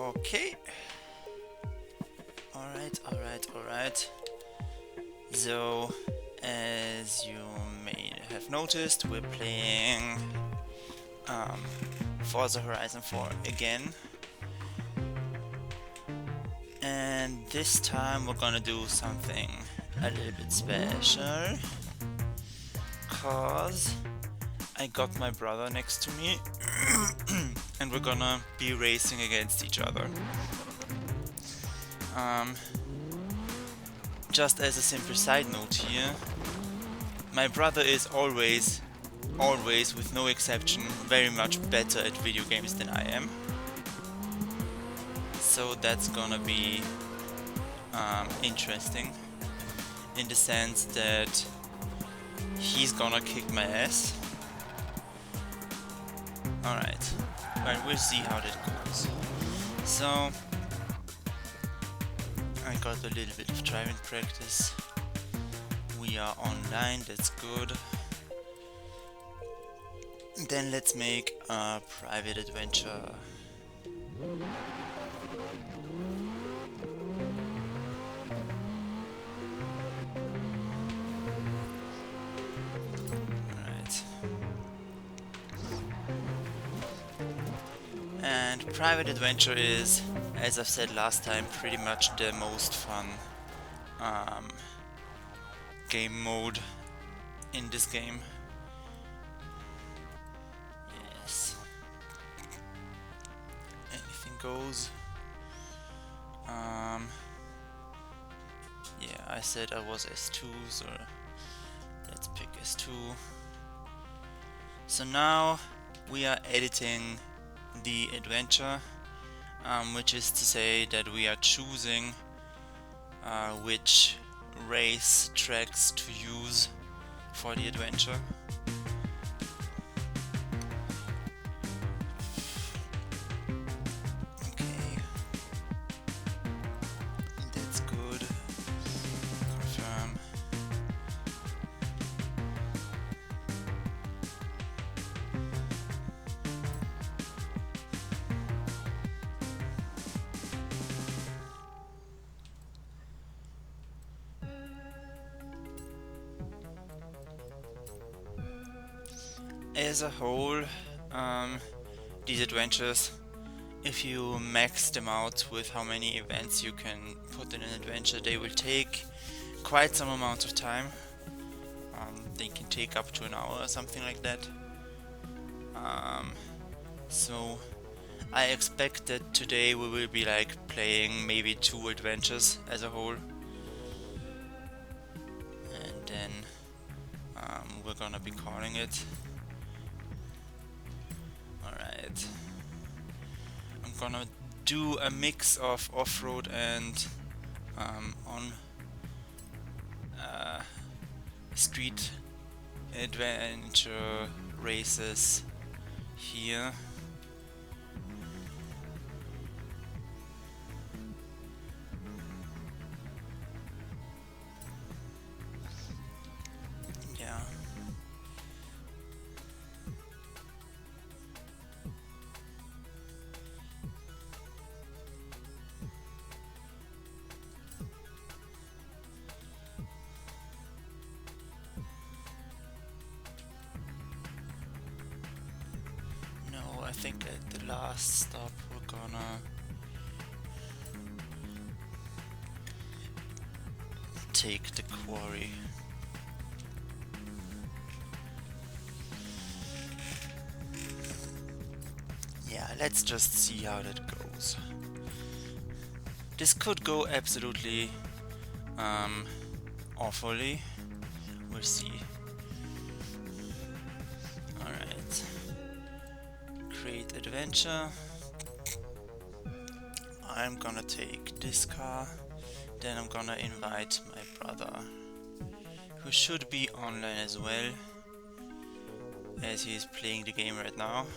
Okay. Alright. So, as you may have noticed, we're playing Forza Horizon 4 again. And this time we're gonna do something a little bit special. Cause I got my brother next to me and we're gonna be racing against each other. Just as a simple side note here, my brother is always, with no exception, very much better at video games than I am. So that's gonna be interesting, in the sense that he's gonna kick my ass. Alright, but we'll see how that goes. So, I got a little bit of driving practice. We are online, that's good. Then let's make a private adventure. Alright. And private adventure is, as I've said last time, pretty much the most fun game mode in this game. Yes. Anything goes. Yeah, I said I was S2, so let's pick S2. So now we are editing the adventure, which is to say that we are choosing which race tracks to use for the adventure. Okay, that's good. Confirm. As a whole, these adventures, if you max them out with how many events you can put in an adventure, they will take quite some amount of time. They can take up to an hour or something like that. So I expect that today we will be like playing maybe 2 adventures as a whole. And then we're gonna be calling it. Alright. I'm gonna do a mix of off-road and on street adventure races here. Yeah. I think at the last stop we're gonna take the quarry. Yeah, let's just see how that goes. This could go absolutely awfully. We'll see. Alright. Create adventure. I'm gonna take this car. Then I'm gonna invite my brother, who should be online as well, as he is playing the game right now.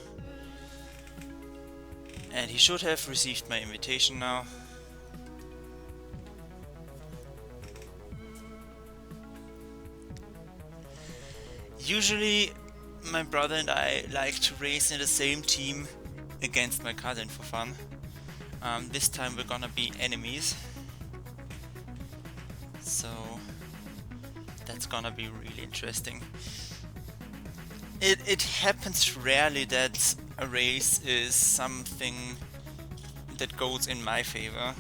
And he should have received my invitation now. Usually my brother and I like to race in the same team against my cousin for fun. This time we're gonna be enemies, so that's gonna be really interesting. It happens rarely that a race is something that goes in my favor.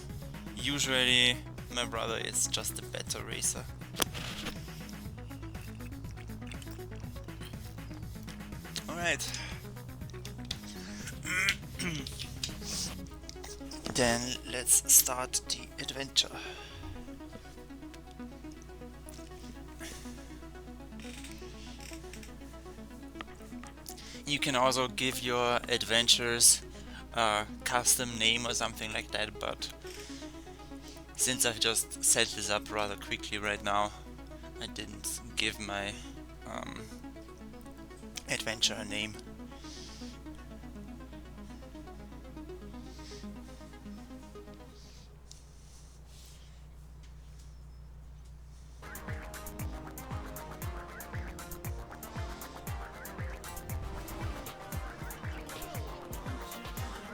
Usually my brother is just a better racer. Alright. Then let's start the adventure. You can also give your adventures a custom name or something like that, but since I've just set this up rather quickly right now, I didn't give my adventure a name.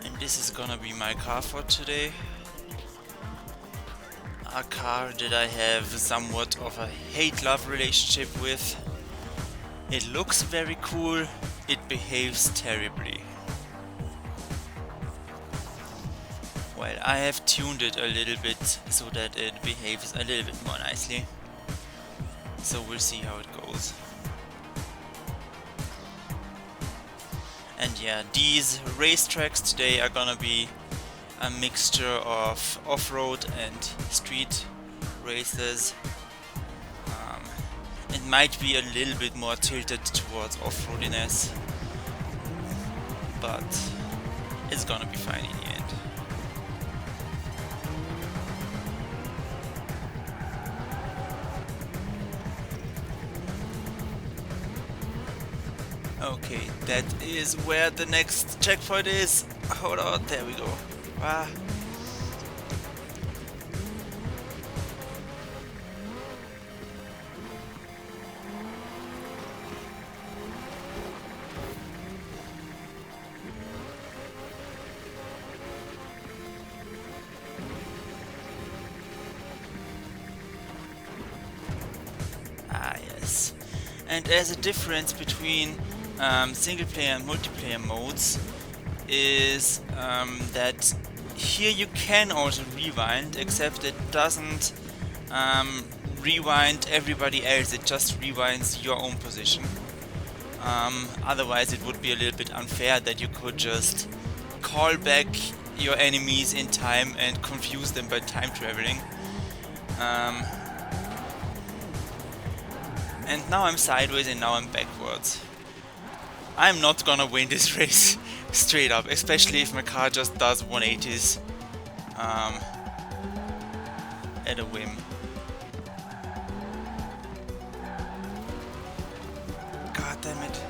And this is gonna be my car for today. A car that I have somewhat of a hate-love relationship with. It looks very cool, it behaves terribly. Well, I have tuned it a little bit so that it behaves a little bit more nicely. So we'll see how it goes. And yeah, these racetracks today are gonna be a mixture of off-road and street races. It might be a little bit more tilted towards off-roadiness, but it's gonna be fine in the end. Okay, that is where the next checkpoint is. Hold on, there we go. Ah. Ah, yes. And there's a difference between single player and multiplayer modes is that here you can also rewind, except it doesn't rewind everybody else, it just rewinds your own position. Otherwise it would be a little bit unfair that you could just call back your enemies in time and confuse them by time traveling. And now I'm sideways and now I'm backwards. I'm not gonna win this race straight up, especially if my car just does 180s at a whim. God damn it.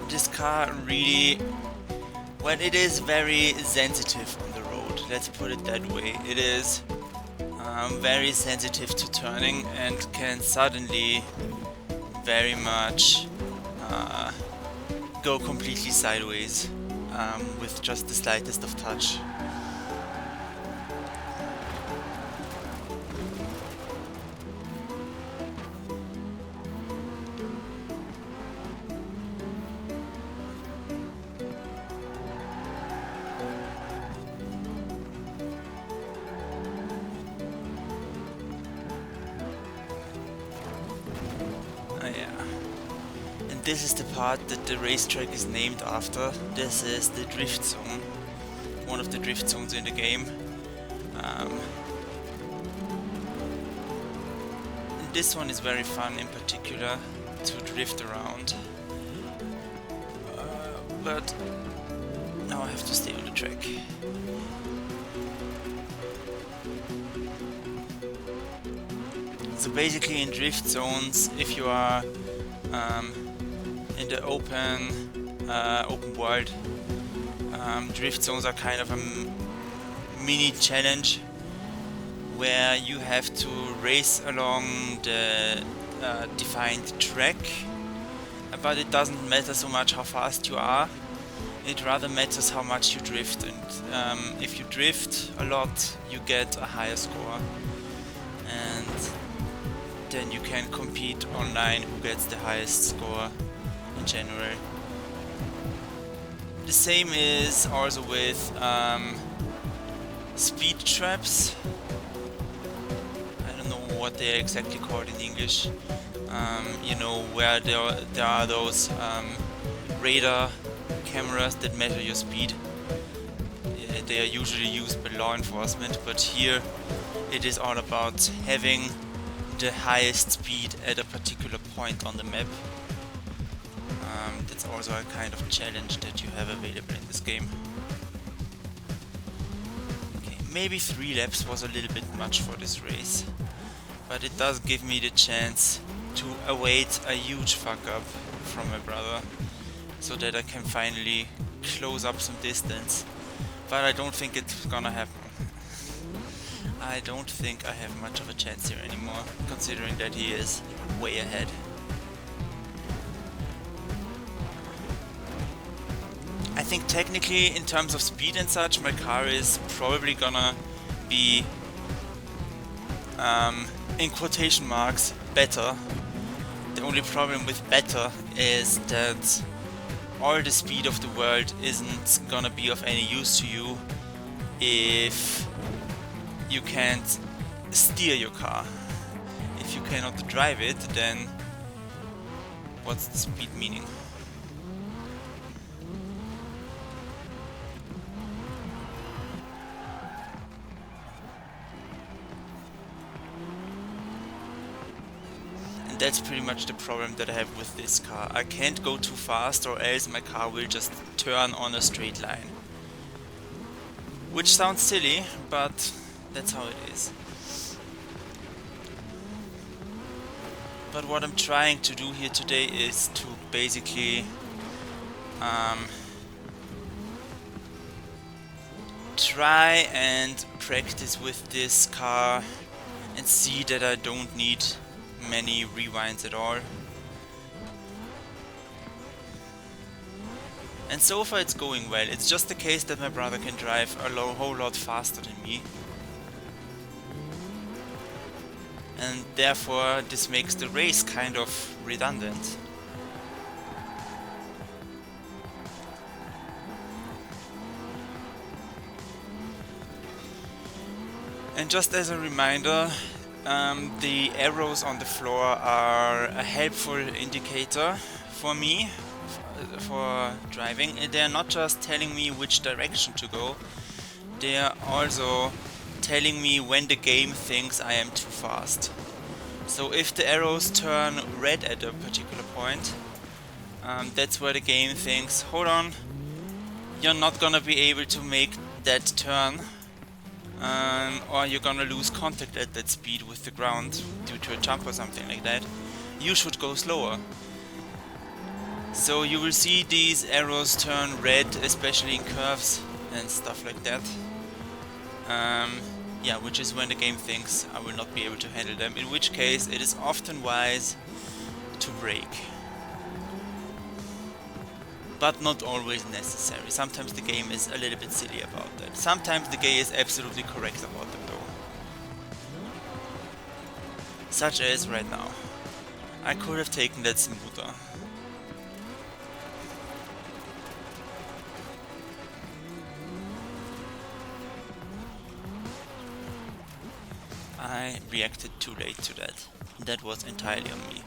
This car really, well, it is very sensitive on the road, let's put it that way. It is very sensitive to turning and can suddenly very much go completely sideways with just the slightest of touch. This is the part that the racetrack is named after. This is the drift zone, one of the drift zones in the game. This one is very fun in particular to drift around. But now I have to stay on the track. So basically in drift zones, if you are in the open world, drift zones are kind of a mini challenge where you have to race along the defined track, but it doesn't matter so much how fast you are. It rather matters how much you drift, and if you drift a lot, you get a higher score, and then you can compete online who gets the highest score in general. The same is also with speed traps. I don't know what they're exactly called in English. You know, where there are those radar cameras that measure your speed. They are usually used by law enforcement, but here it is all about having the highest speed at a particular point on the map. That's also a kind of challenge that you have available in this game. Okay, maybe 3 laps was a little bit much for this race, but it does give me the chance to await a huge fuck up from my brother, so that I can finally close up some distance. But I don't think it's gonna happen. I don't think I have much of a chance here anymore, considering that he is way ahead. I think technically, in terms of speed and such, my car is probably gonna be, in quotation marks, better. The only problem with better is that all the speed of the world isn't gonna be of any use to you if you can't steer your car. If you cannot drive it, then what's the speed meaning? And that's pretty much the problem that I have with this car. I can't go too fast, or else my car will just turn on a straight line. Which sounds silly, but that's how it is. But what I'm trying to do here today is to basically try and practice with this car and see that I don't need many rewinds at all. And so far it's going well. It's just the case that my brother can drive a whole lot faster than me. And therefore this makes the race kind of redundant. And just as a reminder, the arrows on the floor are a helpful indicator for me for driving. They're not just telling me which direction to go, they are also telling me when the game thinks I am too fast. So if the arrows turn red at a particular point, that's where the game thinks, hold on, you're not gonna be able to make that turn, or you're gonna lose contact at that speed with the ground due to a jump or something like that. You should go slower. So you will see these arrows turn red, especially in curves and stuff like that. Yeah, which is when the game thinks I will not be able to handle them, in which case it is often wise to brake. But not always necessary. Sometimes the game is a little bit silly about that. Sometimes the game is absolutely correct about them though. Such as right now. I could have taken that smoother. I reacted too late to that. That was entirely on me.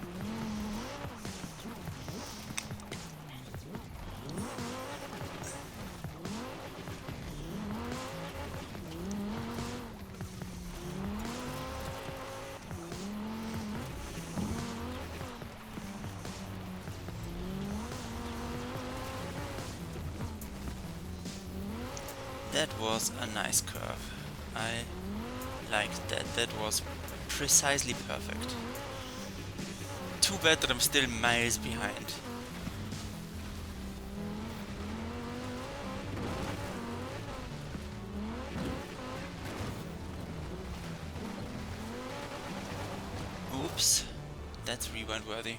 That was a nice curve. I liked that. That was precisely perfect. Too bad that I'm still miles behind. Oops, that's rewind worthy.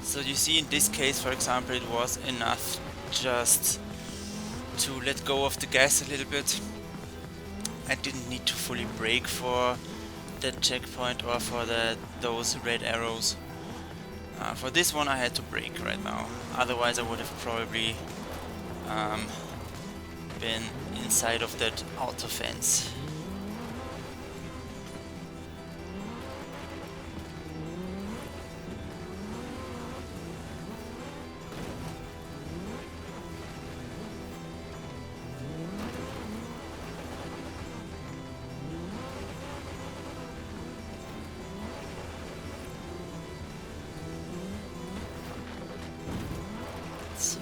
So you see, in this case, for example, it was enough just to let go of the gas a little bit. I didn't need to fully brake for that checkpoint or for those red arrows. For this one I had to brake right now, otherwise I would have probably been inside of that auto fence. So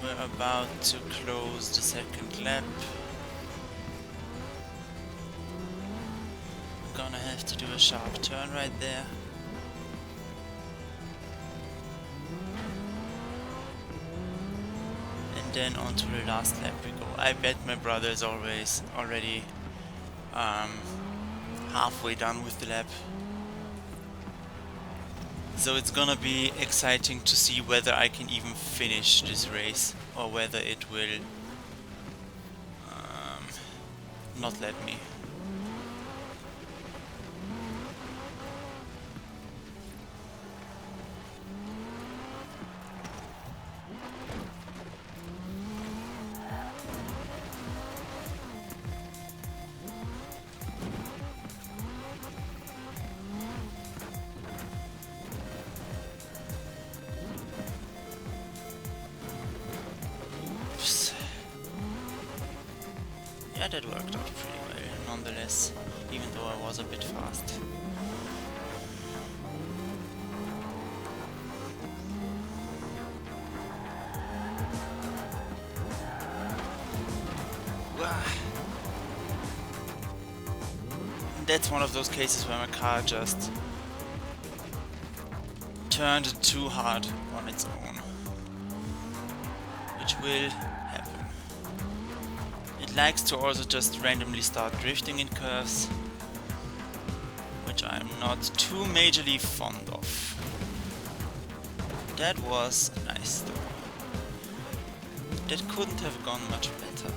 we're about to close the second lap. Gonna have to do a sharp turn right there. And then on to the last lap we go. I bet my brother is already halfway done with the lap. So it's gonna be exciting to see whether I can even finish this race or whether it will not let me. Yeah, that worked out pretty well, nonetheless, even though I was a bit fast. That's one of those cases where my car just turned too hard on its own, which will happen. It likes to also just randomly start drifting in curves, which I'm not too majorly fond of. That was nice though. That couldn't have gone much better.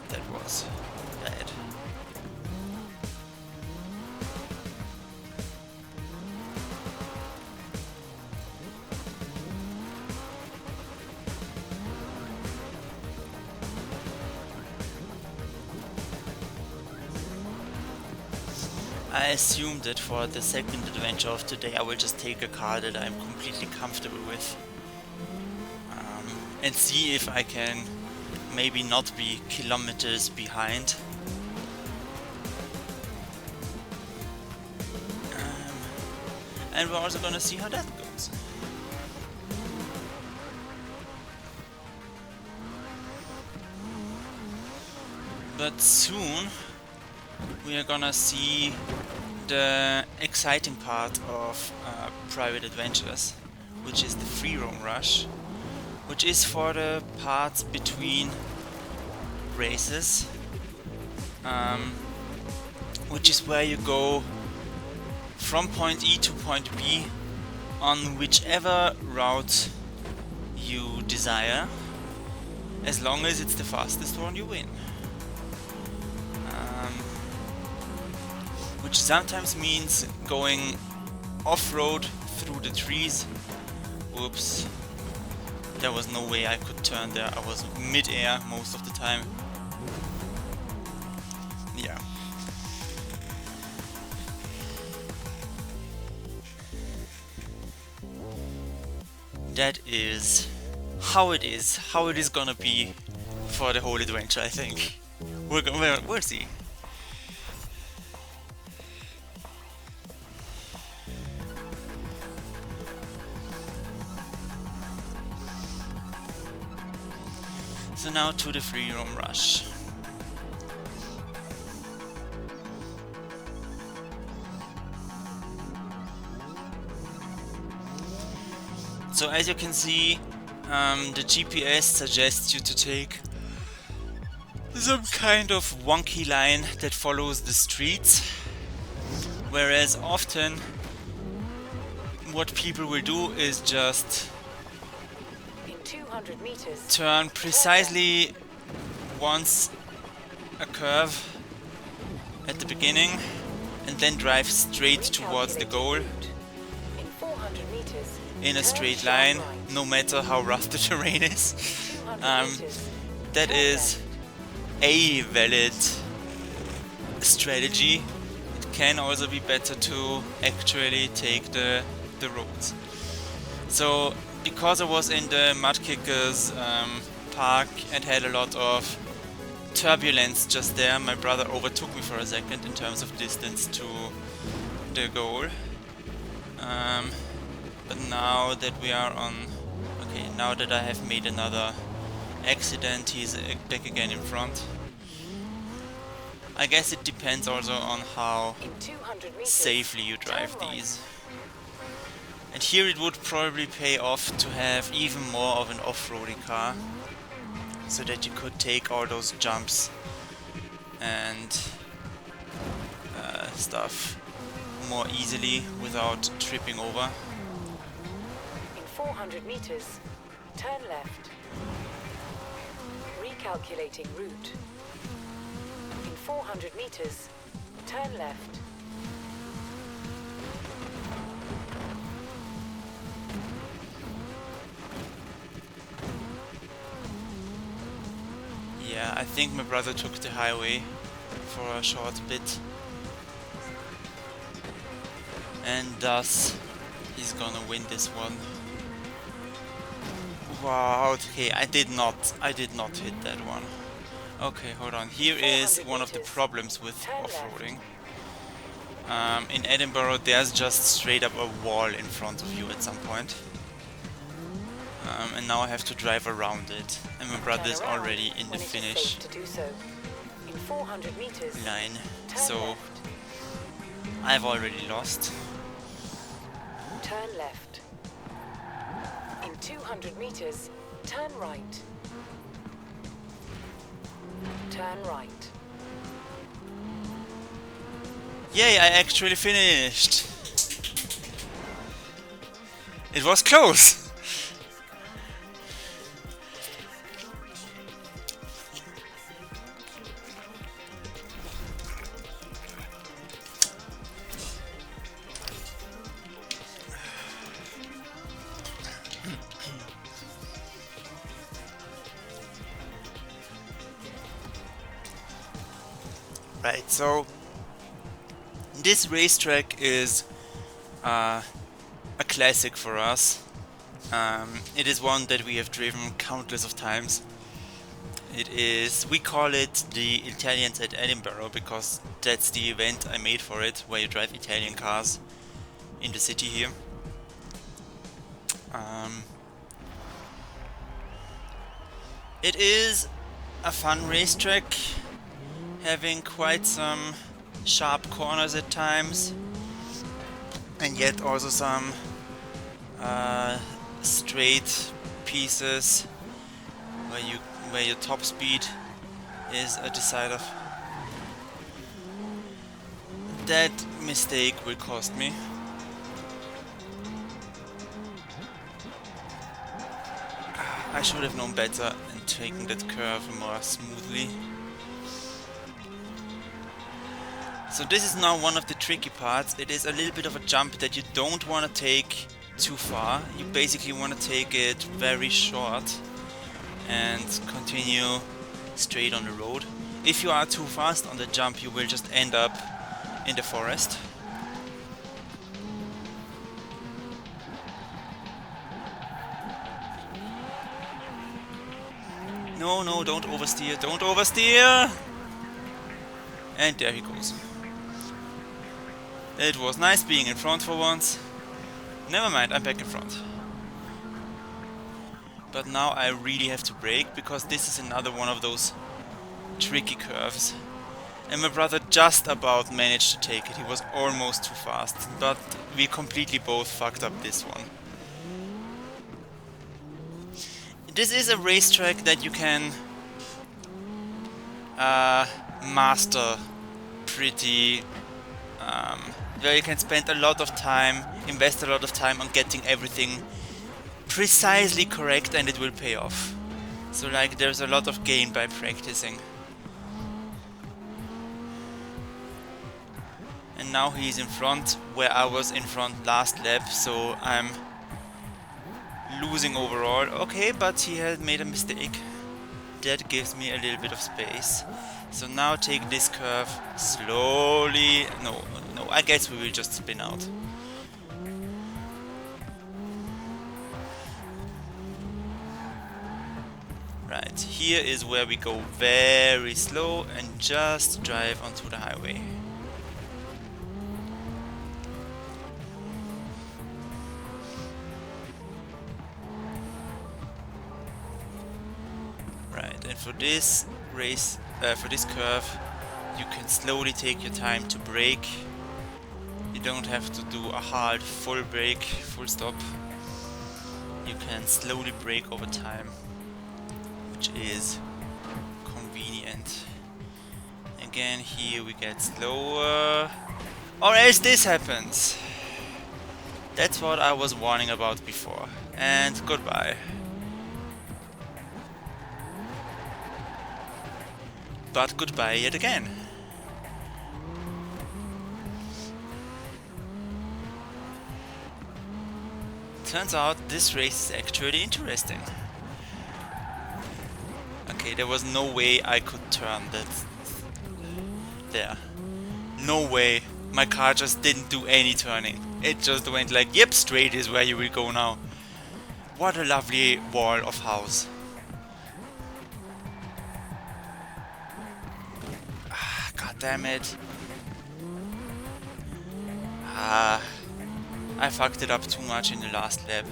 That was bad. I assume that for the second adventure of today I will just take a car that I'm completely comfortable with and see if I can maybe not be kilometers behind. And we're also gonna see how that goes. But soon we are gonna see the exciting part of private adventures, which is the free roam rush, which is for the parts between races, which is where you go from point E to point B on whichever route you desire. As long as it's the fastest one, you win. which sometimes means going off-road through the trees. Whoops. There was no way I could turn there. I was mid-air most of the time. Yeah. That is how it is gonna be for the whole adventure, I think. We'll see. So now to the free roam rush. So as you can see, the GPS suggests you to take some kind of wonky line that follows the streets, whereas often what people will do is just in 200 meters, turn precisely once a curve at the beginning and then drive straight towards the goal in 400 meters, in a straight line, no matter how rough the terrain is. That is a valid strategy. It can also be better to actually take the roads. So because I was in the Mudkickers park and had a lot of turbulence just there, my brother overtook me for a second in terms of distance to the goal. But now that we are on... okay, now that I have made another accident, he's back again in front. I guess it depends also on how safely you drive these. And here it would probably pay off to have even more of an off-roading car, so that you could take all those jumps and stuff more easily without tripping over. In 400 meters, turn left. Recalculating route. In 400 meters, turn left. Yeah, I think my brother took the highway for a short bit. And thus, he's gonna win this one. Wow, okay, I did not hit that one. Okay, hold on. Here is one of the problems with off-roading. In Edinburgh, there's just straight up a wall in front of you at some point. And now I have to drive around it. And my brother is already in the finish line. So I've already lost. Turn left. In 200 meters, turn right. Turn right. Yay, I actually finished! It was close! Right, so this racetrack is a classic for us. It is one that we have driven countless of times. It is, we call it the Italians at Edinburgh because that's the event I made for it, where you drive Italian cars in the city here. It is a fun racetrack, having quite some sharp corners at times, and yet also some straight pieces where your top speed is a decider. That mistake will cost me. I should have known better and taken that curve more smoothly. So this is now one of the tricky parts. It is a little bit of a jump that you don't want to take too far. You basically want to take it very short and continue straight on the road. If you are too fast on the jump, you will just end up in the forest. No, no, don't oversteer, don't oversteer! And there he goes. It was nice being in front for once. Never mind, I'm back in front. But now I really have to brake, because this is another one of those tricky curves. And my brother just about managed to take it. He was almost too fast, but we completely both fucked up this one. This is a racetrack that you can master pretty where you can spend a lot of time, invest a lot of time on getting everything precisely correct, and it will pay off. So like there's a lot of gain by practicing. And now he's in front where I was in front last lap, so I'm losing overall. Okay, but he had made a mistake. That gives me a little bit of space. So now take this curve slowly. No, I guess we will just spin out. Right, here is where we go very slow and just drive onto the highway. Right, and for this race, for this curve, you can slowly take your time to brake. You don't have to do a hard full brake, full stop. You can slowly brake over time, which is convenient. Again, here we get slower, or else this happens. That's what I was warning about before. And goodbye. But goodbye yet again. Turns out this race is actually interesting. Okay, there was no way I could turn that there. No way. My car just didn't do any turning. It just went like, yep, straight is where you will go now. What a lovely wall of house. Ah, god damn it. Ah, I fucked it up too much in the last lap.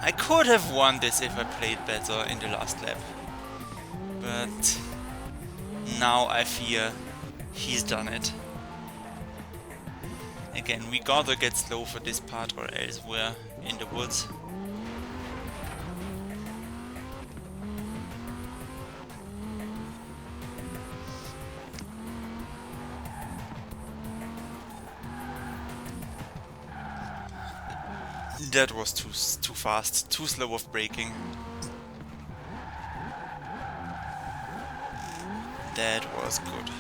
I could have won this if I played better in the last lap. But now I fear he's done it. Again, we gotta get slow for this part or else we're in the woods. That was too fast, too slow of braking. That was good.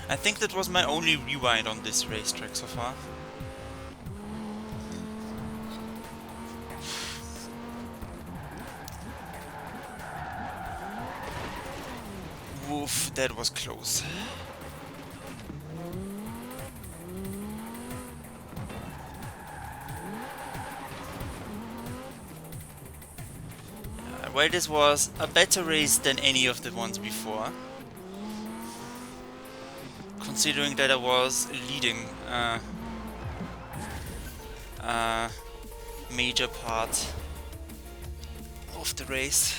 I think that was my only rewind on this racetrack so far. Woof, that was close. Well, this was a better race than any of the ones before. Considering that I was leading a major part of the race.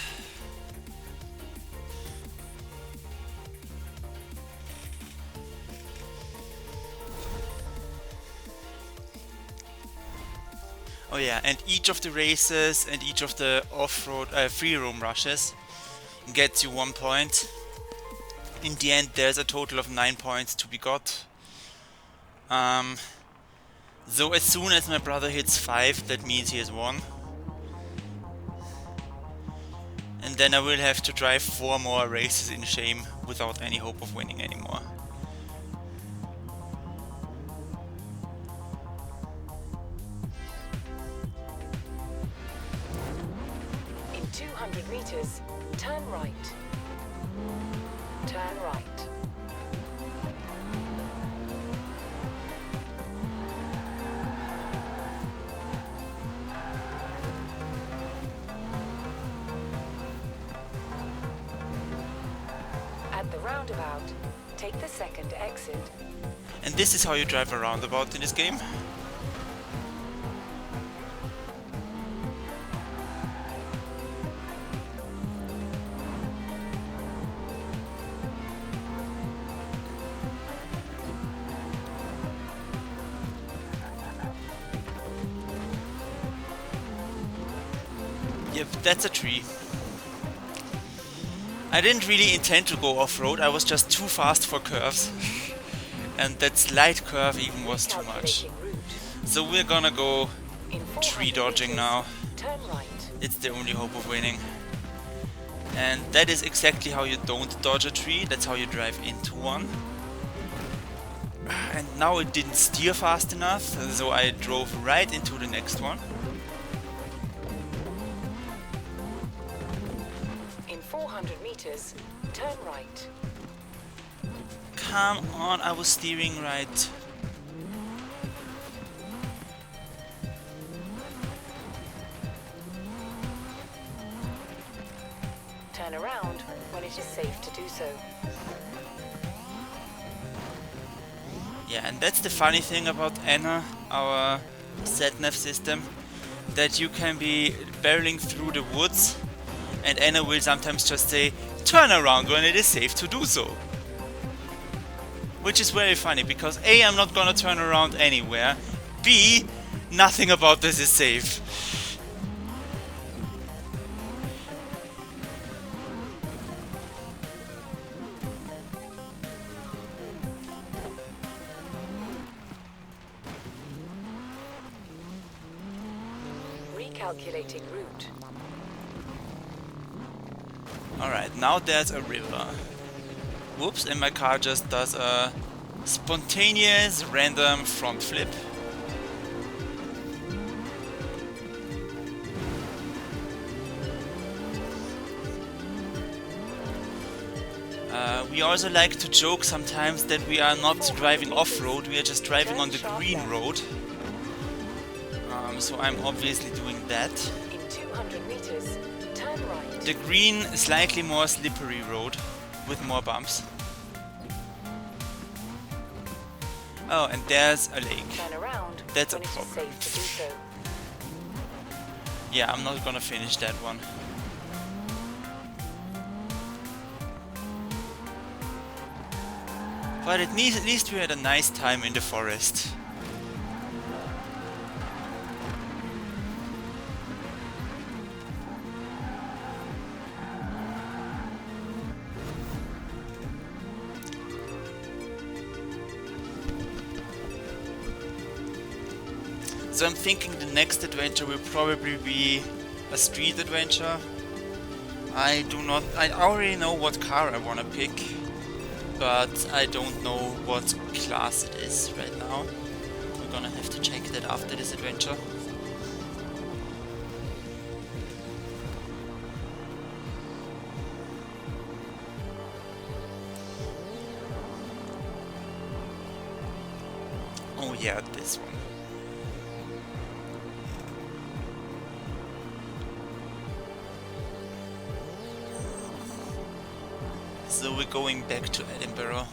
Oh yeah, and each of the races and each of the off-road free roam rushes gets you 1 point. In the end there's a total of 9 points to be got. So as soon as my brother hits 5, that means he has won. And And then I will have to drive 4 more races in shame without any hope of winning anymore. In 200 meters, turn right. Turn right. At the roundabout, take the second exit. And this is how you drive a roundabout in this game. Yep, that's a tree. I didn't really intend to go off-road, I was just too fast for curves. And that slight curve even was too much. So we're gonna go tree dodging now. Turn right. It's the only hope of winning. And that is exactly how you don't dodge a tree, that's how you drive into one. And now it didn't steer fast enough, so I drove right into the next one. In 400 meters, turn right. Come on, I was steering right. Turn around when it is safe to do so. Yeah, and that's the funny thing about Anna, our sat-nav system, that you can be barreling through the woods and Anna will sometimes just say, turn around when it is safe to do so. Which is very funny, because A, I'm not gonna turn around anywhere, B, nothing about this is safe. Recalculating route. Alright, now there's a river. Whoops, and my car just does a spontaneous random front flip. We also like to joke sometimes that we are not driving off-road, we are just driving on the green road. So I'm obviously doing that. In 200 meters, turn right. The green, slightly more slippery road with more bumps. Oh, and there's a lake. Turn around That's a when it is problem. safe to do so. Yeah, I'm not gonna finish that one. But at least we had a nice time in the forest. So I'm thinking the next adventure will probably be a street adventure. I already know what car I wanna pick, but I don't know what class it is right now. We're gonna have to check that after this adventure. Oh yeah, this one. So we're going back to Edinburgh.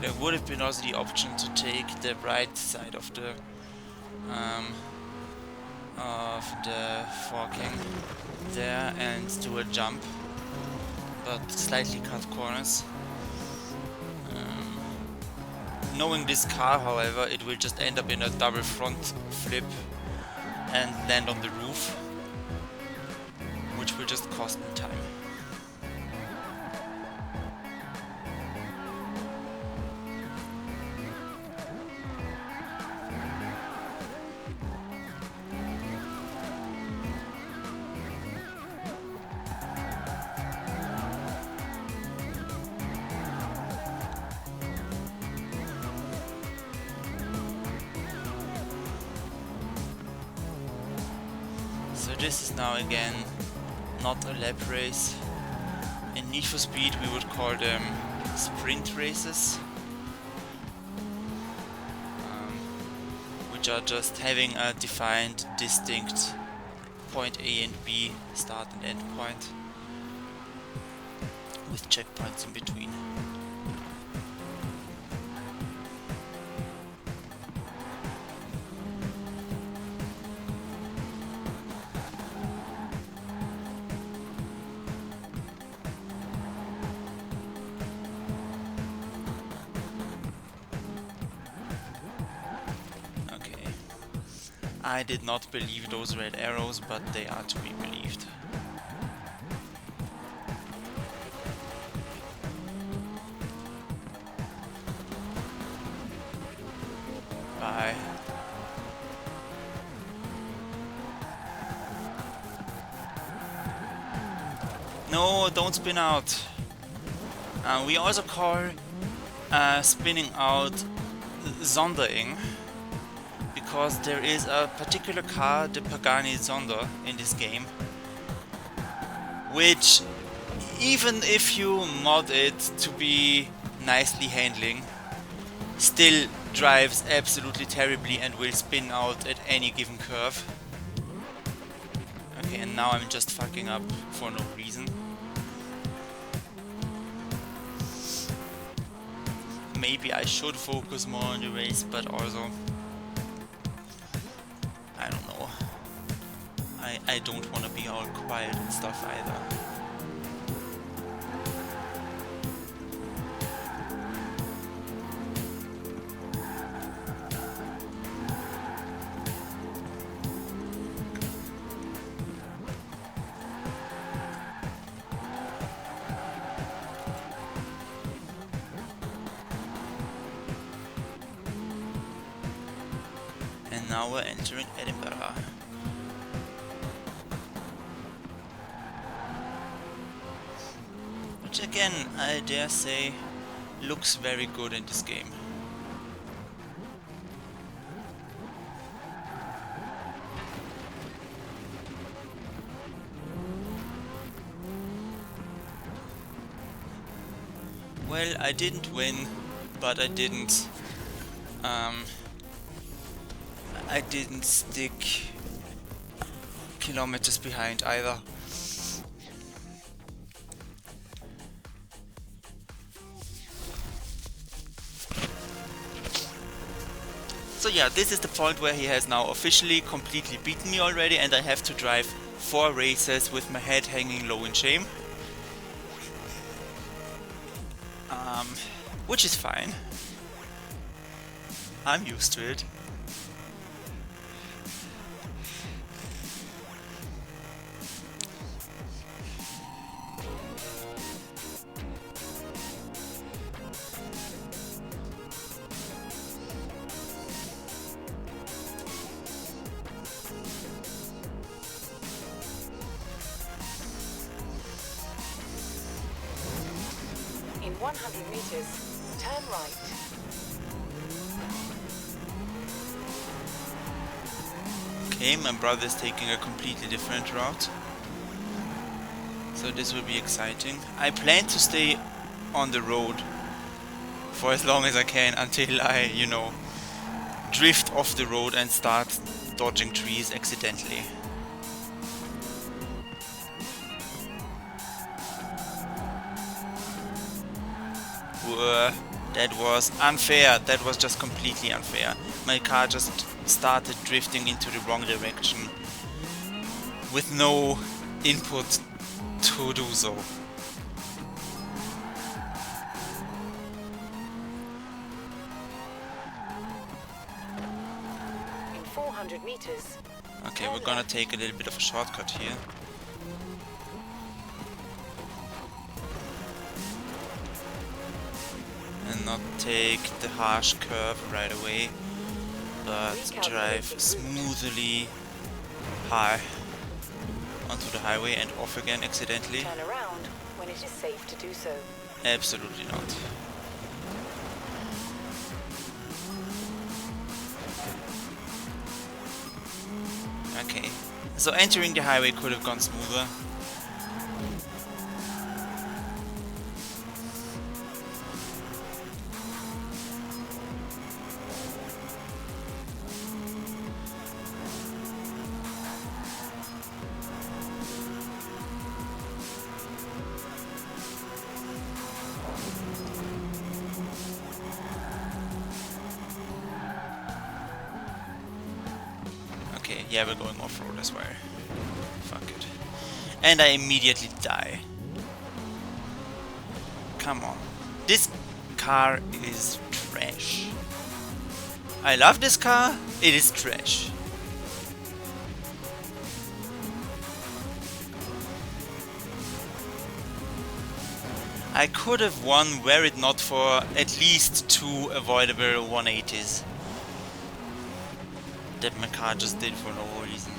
there would have been also the option to take the right side of the forking there and do a jump, but slightly cut corners. Knowing this car, however, it will just end up in a double front flip and land on the roof, which will just cost me time. So this is now again not a lap race. In Need for Speed we would call them sprint races, which are just having a defined, distinct point A and B, start and end point, with checkpoints in between. I did not believe those red arrows, but they are to be believed. Bye. No, don't spin out. We also call spinning out Sondering, because there is a particular car, the Pagani Zonda, in this game, which, even if you mod it to be nicely handling, still drives absolutely terribly and will spin out at any given curve. Okay, and now I'm just fucking up for no reason. Maybe I should focus more on the race, but also I don't know. I don't want to be all quiet and stuff either. And now we're entering Edinburgh. Which again, I dare say, looks very good in this game. Well, I didn't win, but I didn't stick kilometers behind either. So yeah, this is the point where he has now officially completely beaten me already, and I have to drive 4 races with my head hanging low in shame. Which is fine. I'm used to it. In 100 meters, turn right. Okay, my brother is taking a completely different route, so this will be exciting. I plan to stay on the road for as long as I can until I, you know, drift off the road and start dodging trees accidentally. That was unfair. That was just completely unfair. My car just started drifting into the wrong direction with no input to do so. In 400 meters. Okay, we're gonna take a little bit of a shortcut here. And not take the harsh curve right away, but drive smoothly high onto the highway and off again accidentally. Turn around when it is safe to do so. Absolutely not. Okay, so entering the highway could have gone smoother. Okay, yeah, we're going off-road as well. Fuck it. And I immediately die. Come on. This car is trash. I love this car, it is trash. I could have won were it not for at least 2 avoidable 180s that my car just did for no reason.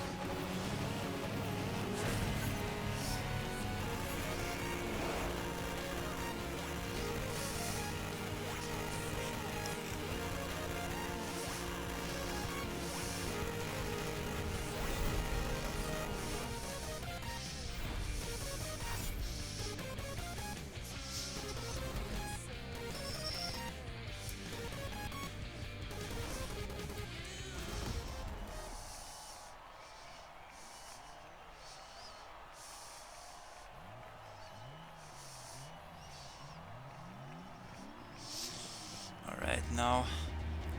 Alright, now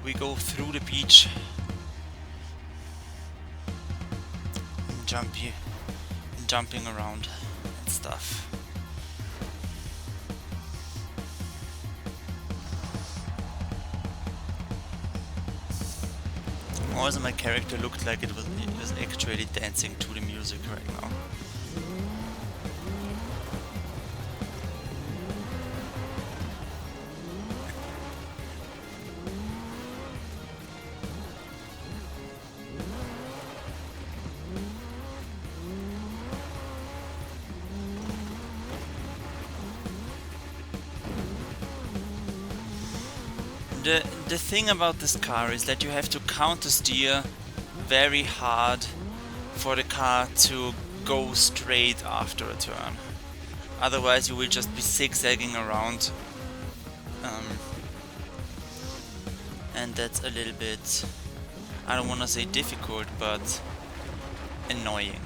we go through the beach. Jumping around and stuff. Also, my character looked like it was actually dancing to the music right now. The thing about this car is that you have to counter steer very hard for the car to go straight after a turn. Otherwise you will just be zigzagging around, and that's a little bit, I don't want to say difficult, but annoying.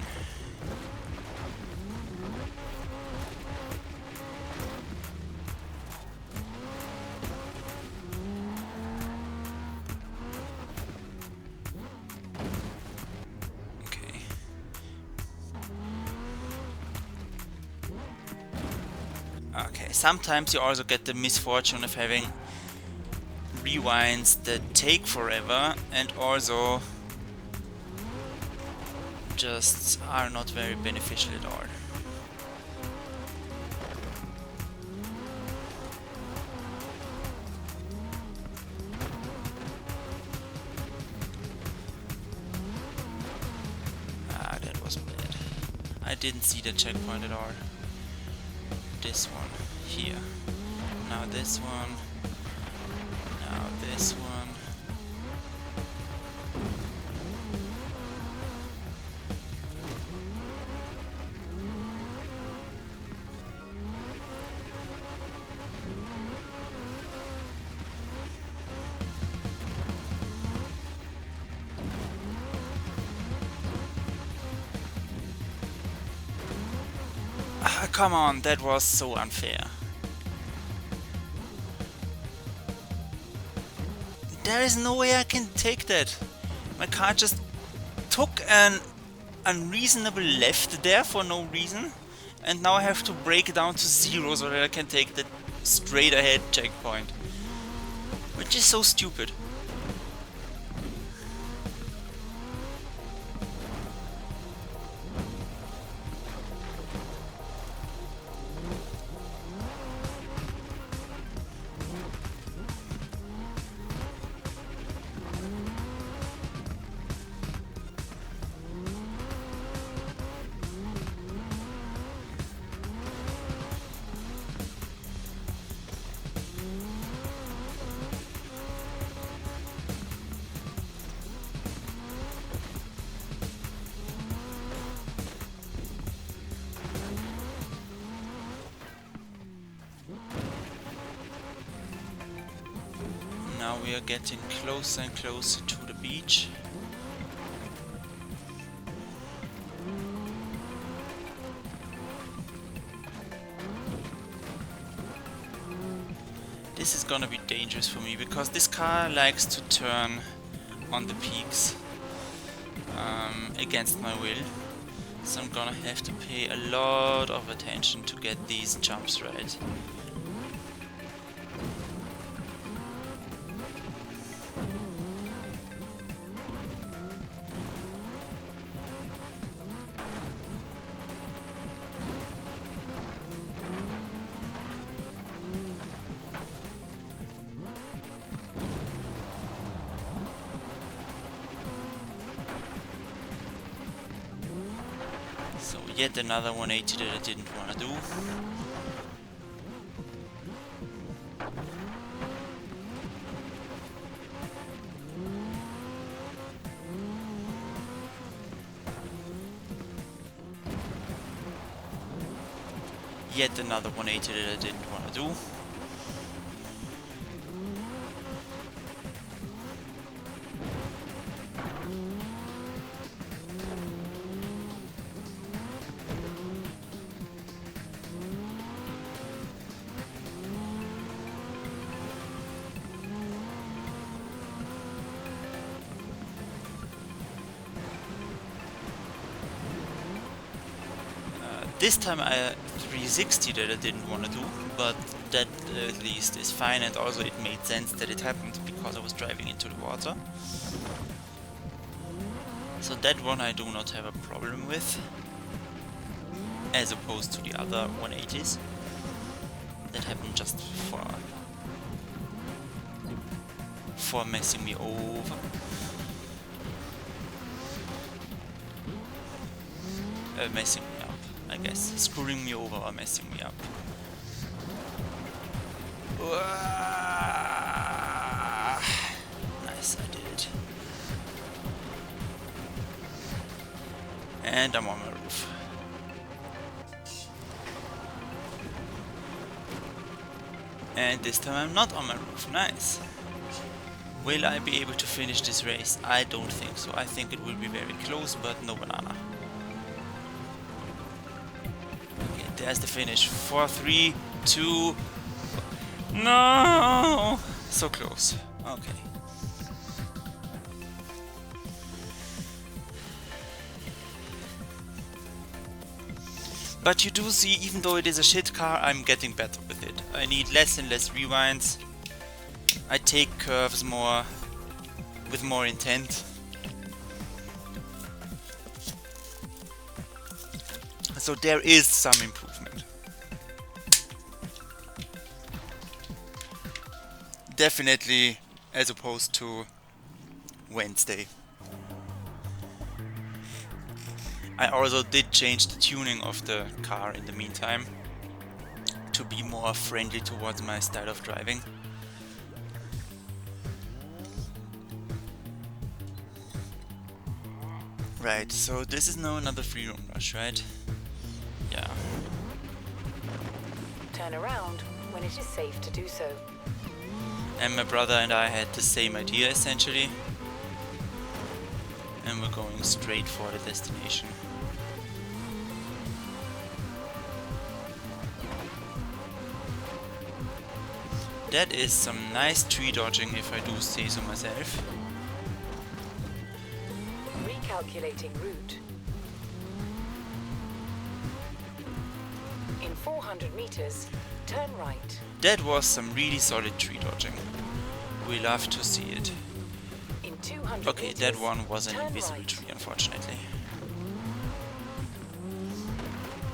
Okay, sometimes you also get the misfortune of having rewinds that take forever and also just are not very beneficial at all. Ah, that was bad. I didn't see the checkpoint at all. This one here. Now this one. Now this one. Ah, come on, that was so unfair. There is no way I can take that. My car just took an unreasonable left there for no reason, and now I have to brake down to 0 so that I can take that straight ahead checkpoint, which is so stupid. Now we are getting closer and closer to the beach. This is gonna be dangerous for me because this car likes to turn on the peaks against my will. So I'm gonna have to pay a lot of attention to get these jumps right. So yet another 180 that I didn't want to do. Yet another 180 that I didn't want to do. This time I 360 that I didn't want to do, but that at least is fine, and also it made sense that it happened because I was driving into the water. So that one I do not have a problem with, as opposed to the other 180s that happened just for messing me over. Messing me up, I guess. Screwing me over or messing me up. Nice, I did it. And I'm on my roof. And this time I'm not on my roof. Nice. Will I be able to finish this race? I don't think so. I think it will be very close, but no banana. Okay, there's the finish. 4, 3, 2... No! So close. Okay. But you do see, even though it is a shit car, I'm getting better with it. I need less and less rewinds. I take curves more with more intent. So there is some improvement. Definitely as opposed to Wednesday. I also did change the tuning of the car in the meantime to be more friendly towards my style of driving. Right, so this is now another free roam rush, right? Yeah. Turn around when it is safe to do so. And my brother and I had the same idea essentially. And we're going straight for the destination. That is some nice tree dodging, if I do say so myself. Recalculating route. In 400 meters, turn right. That was some really solid tree dodging. We love to see it. In 200 Okay, meters, that one was an turn invisible right. tree, unfortunately.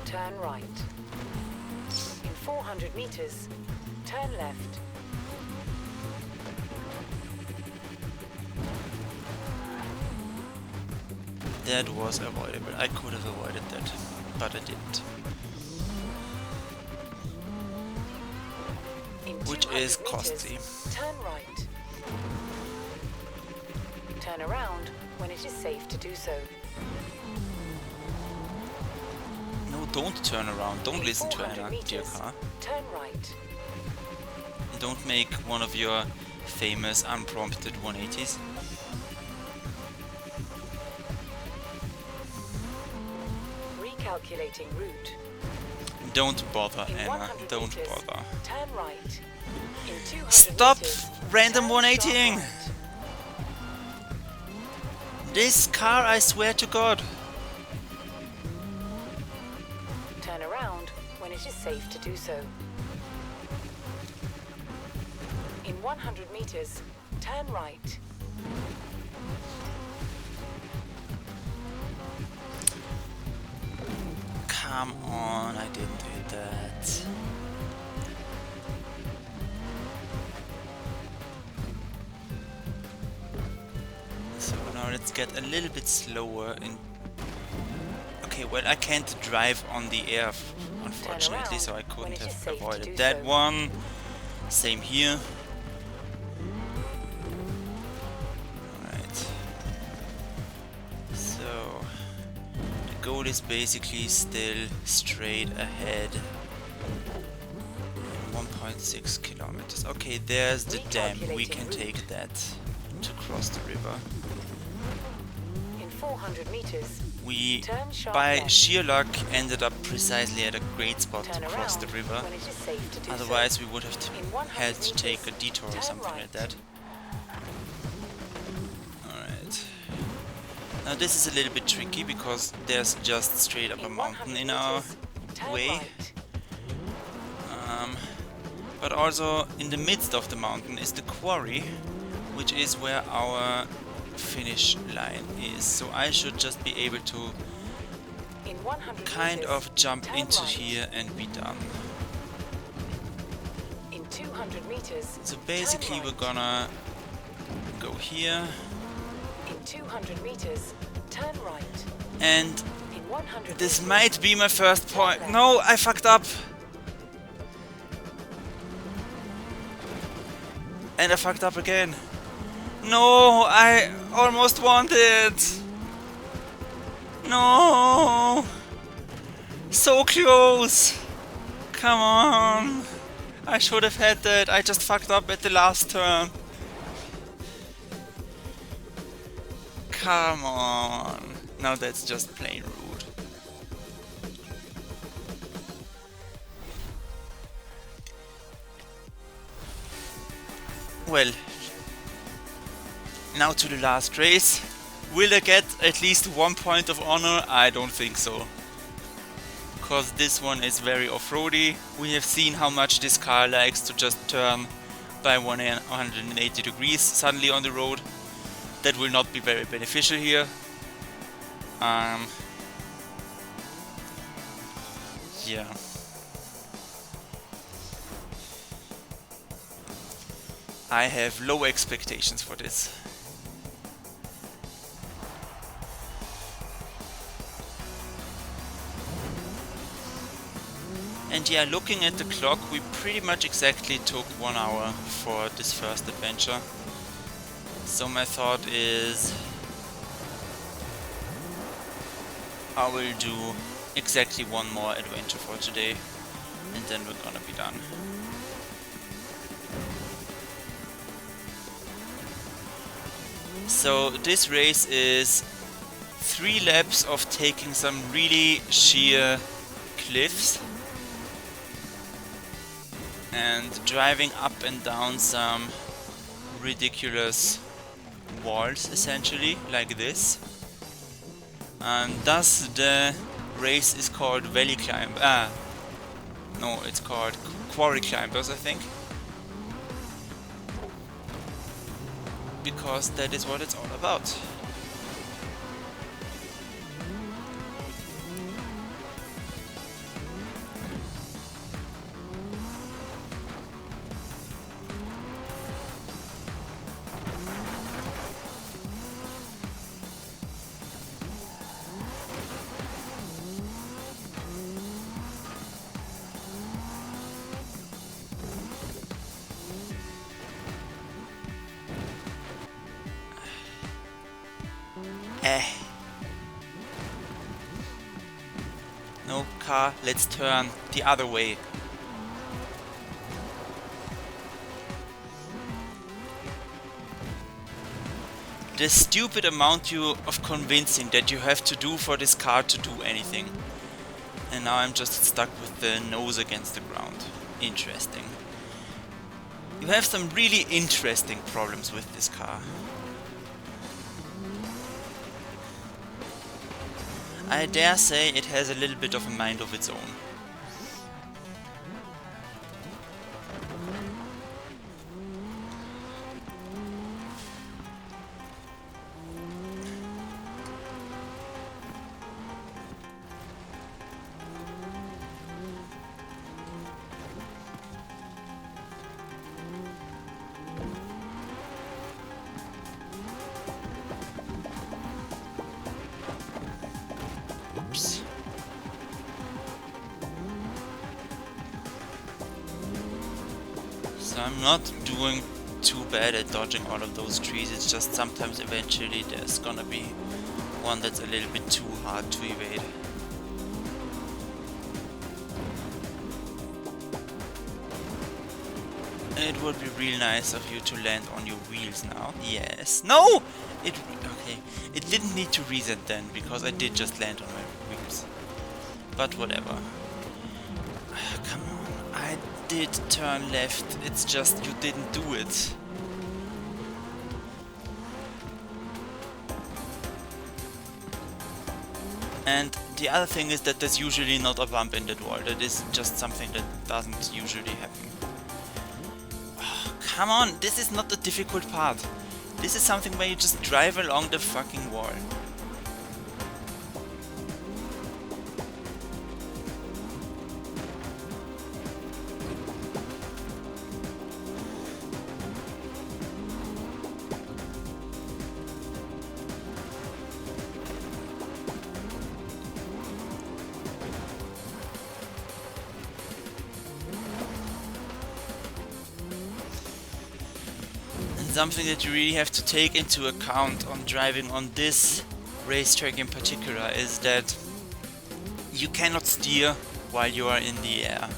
Turn right. In 400 meters, turn left. That was avoidable. I could have avoided that, but I didn't. In Which 200 is meters, costly. turn right. Turn around when it is safe to do so. No, don't turn around. Don't In listen to 400 Anna, meters, dear car. turn right. Don't make one of your famous unprompted 180s. Recalculating route. Don't bother, In Anna. 100 Don't meters, bother. turn right. In 200 Stop meters, random turn 180ing! sharp right. This car, I swear to God. Turn around when it is safe to do so. In 100 meters, turn right. Come on, I didn't hit that. So now let's get a little bit slower in... Okay, well, I can't drive on the air, unfortunately, so I couldn't have avoided that one. Same here. Alright. So, the goal is basically still straight ahead. 1.6 kilometers. Okay, there's the dam. We can take that to cross the river. In 400 meters, We, turn sharp by left. sheer luck, ended up precisely at a great spot to Turn cross the around river. when it is safe to do Otherwise, we would have In 100 had to take a meters, detour or turn something right. like that. Alright. Now this is a little bit tricky because there's just straight up so. a In mountain 100 in our meters, turn way. right. But also in the midst of the mountain is the quarry, which is where our finish line is. So I should just be able to In 100 kind meters, of jump turn into right. here and be done. In 200 meters, So basically turn we're right. gonna go here In 200 meters, turn right. and In 100 this meters, might be my first turn point. left. No, I fucked up. And I fucked up again. No, I almost won it. No. So close. Come on. I should have had that. I just fucked up at the last turn. Come on. Now that's just plain rude. Well, now to the last race. Will I get at least 1 point of honor? I don't think so. Because this one is very off-roady. We have seen how much this car likes to just turn by 180 degrees suddenly on the road. That will not be very beneficial here. Yeah. I have low expectations for this. And yeah, looking at the clock, we pretty much exactly took 1 hour for this first adventure. So my thought is I will do exactly one more adventure for today and then we're gonna be done. So this race is 3 laps of taking some really sheer cliffs. and driving up and down some ridiculous walls, essentially, like this. Thus the race is called Valley Climb. No, it's called Quarry Climbers, I think. Because that is what it's all about. No, car, let's turn the other way. The stupid amount of convincing that you have to do for this car to do anything. And now I'm just stuck with the nose against the ground. Interesting. You have some really interesting problems with this car. I dare say it has a little bit of a mind of its own. Oops. So I'm not doing too bad at dodging all of those trees, it's just sometimes eventually there's gonna be one that's a little bit too hard to evade. It would be real nice of you to land on your wheels now. Yes. No! Okay. It didn't need to reset then, because I did just land on my wheels. But whatever. Come on. I did turn left. It's just you didn't do it. And the other thing is that there's usually not a bump in that wall. That is just something that doesn't usually happen. Come on, this is not the difficult part. This is something where you just drive along the fucking wall. Something that you really have to take into account on driving on this racetrack in particular is that you cannot steer while you are in the air.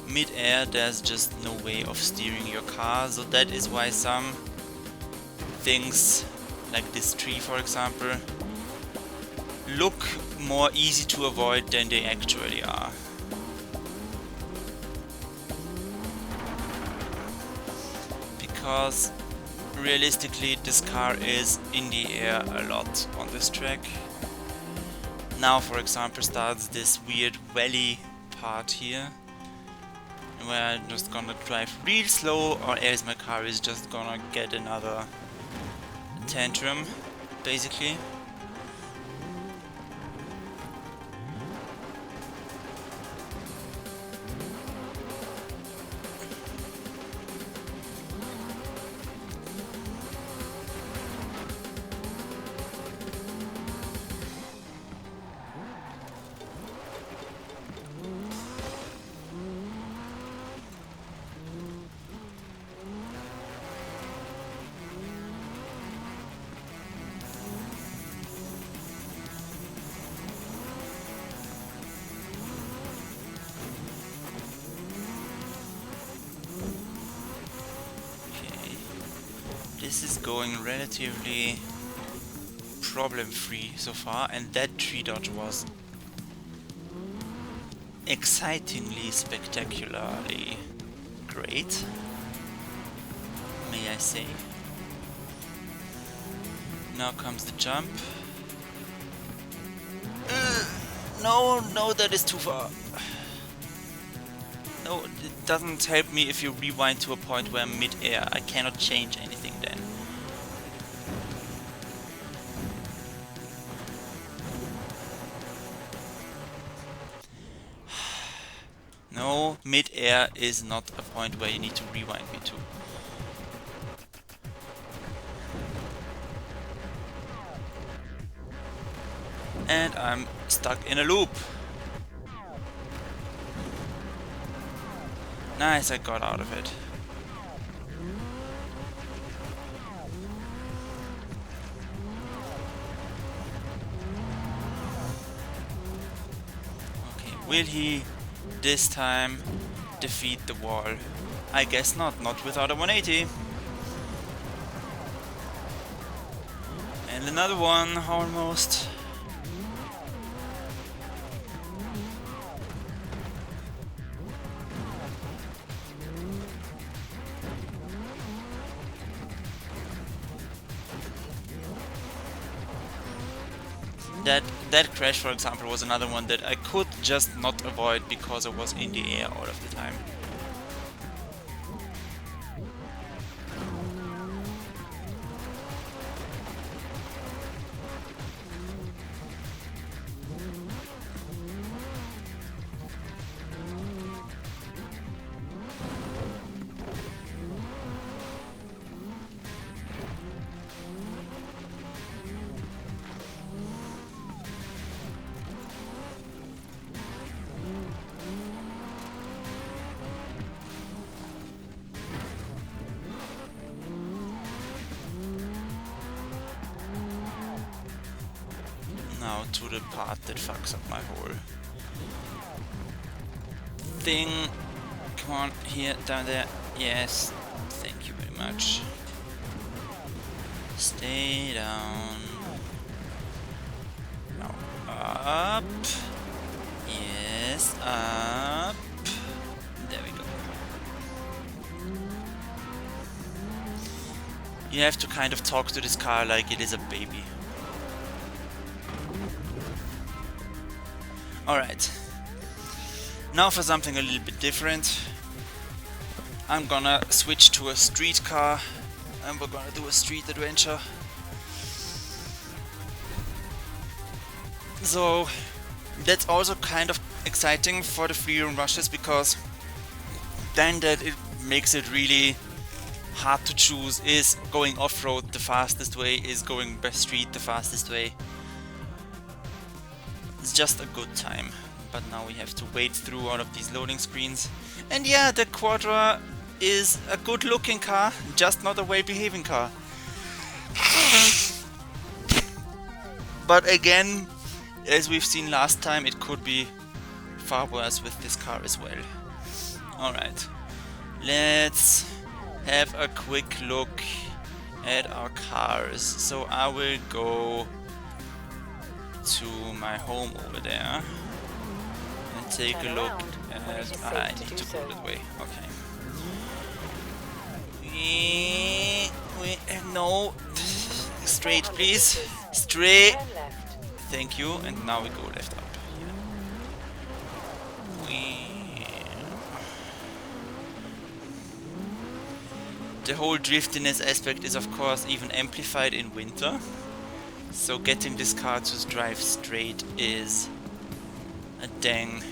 Mid-air there's just no way of steering your car, so that is why some things like this tree, for example, look more easy to avoid than they actually are. Because realistically this car is in the air a lot on this track. Now for example starts this weird valley part here where I'm just gonna drive real slow, or else my car is just gonna get another tantrum basically. This is going relatively problem-free so far, and that tree dodge was excitingly, spectacularly great, may I say. Now comes the jump. No, no, that is too far. No, it doesn't help me if you rewind to a point where I'm mid-air. I cannot change anything then. No, mid-air is not a point where you need to rewind me to. And I'm stuck in a loop. Nice, I got out of it. Okay, will he this time defeat the wall? I guess not, not without a 180. And another one, almost. That crash, for example, was another one that I could just not avoid because I was in the air all of the time. Now to the part that fucks up my whole thing. Come on, here, down there. Yes, thank you very much. Stay down. Now up. Yes, up. There we go. You have to kind of talk to this car like it is a baby. Alright, now for something a little bit different. I'm gonna switch to a street car and we're gonna do a street adventure. So that's also kind of exciting for the free roam rushes, because then that it makes it really hard to choose. Is going off-road the fastest way? Is going by street the fastest way? It's just a good time, but now we have to wait through all of these loading screens. And yeah, the Quadra is a good looking car, just not a well-behaving car. But again, as we've seen last time, it could be far worse with this car as well. Alright, let's have a quick look at our cars. So I will go to my home over there and take a look at... I need to go that way. Okay. No. Straight, please. Straight. Thank you. And now we go left up. The whole driftiness aspect is of course even amplified in winter. So getting this car to drive straight is a dang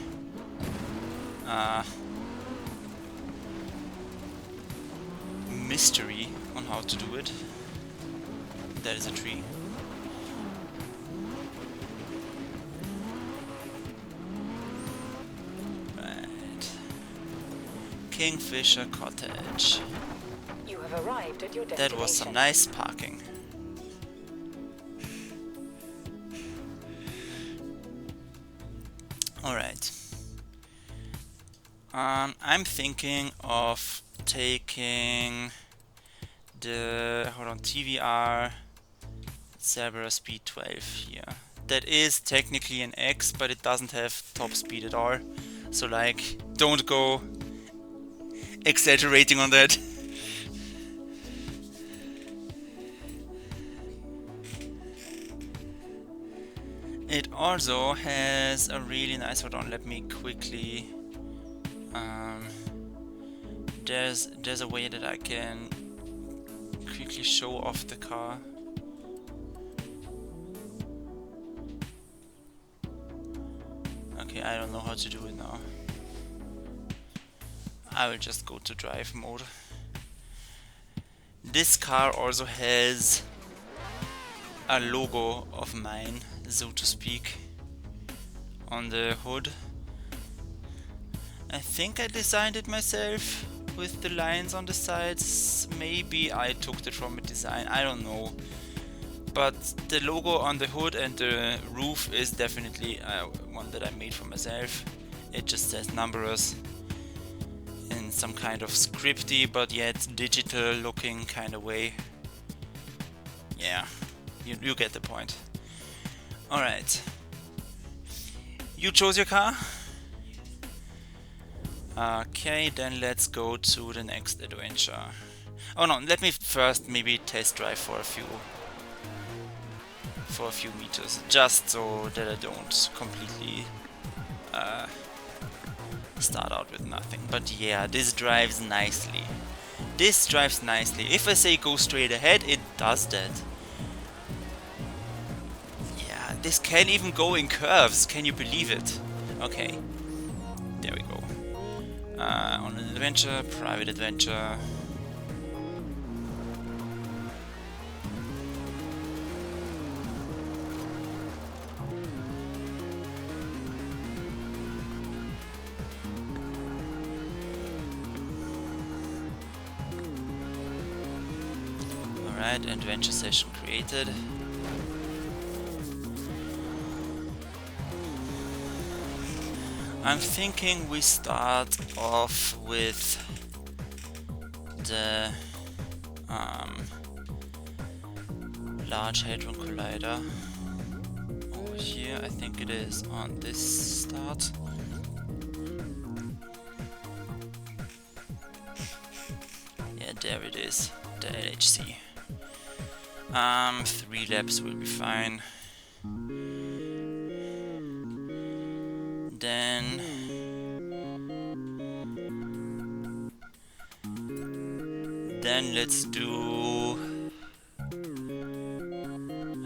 mystery on how to do it. That is a tree. Right. Kingfisher Cottage. You have arrived at your destination. That was some nice parking. Alright. I'm thinking of taking the TVR Cerberus Speed 12 here. That is technically an X, but it doesn't have top speed at all. So like, don't go exaggerating on that. It also has a really nice, hold on, let me quickly, there's a way that I can quickly show off the car. Okay, I don't know how to do it now. I will just go to drive mode. This car also has a logo of mine, so to speak, on the hood. I think I designed it myself with the lines on the sides. Maybe I took it from a design, I don't know. But the logo on the hood and the roof is definitely one that I made for myself. It just says numbers in some kind of scripty but yet digital looking kind of way. Yeah, you get the point. Alright. You chose your car? Okay, then let's go to the next adventure. Oh no, let me first maybe test drive for a few meters, just so that I don't completely start out with nothing. But yeah, this drives nicely. This drives nicely. If I say go straight ahead, it does that. Yeah, this can even go in curves. Can you believe it? Okay, there we go. On an adventure, private adventure. Alright, adventure session created. I'm thinking we start off with the Large Hadron Collider. Over here, I think it is on this start. Yeah, there it is, the LHC. 3 laps will be fine. Then let's do,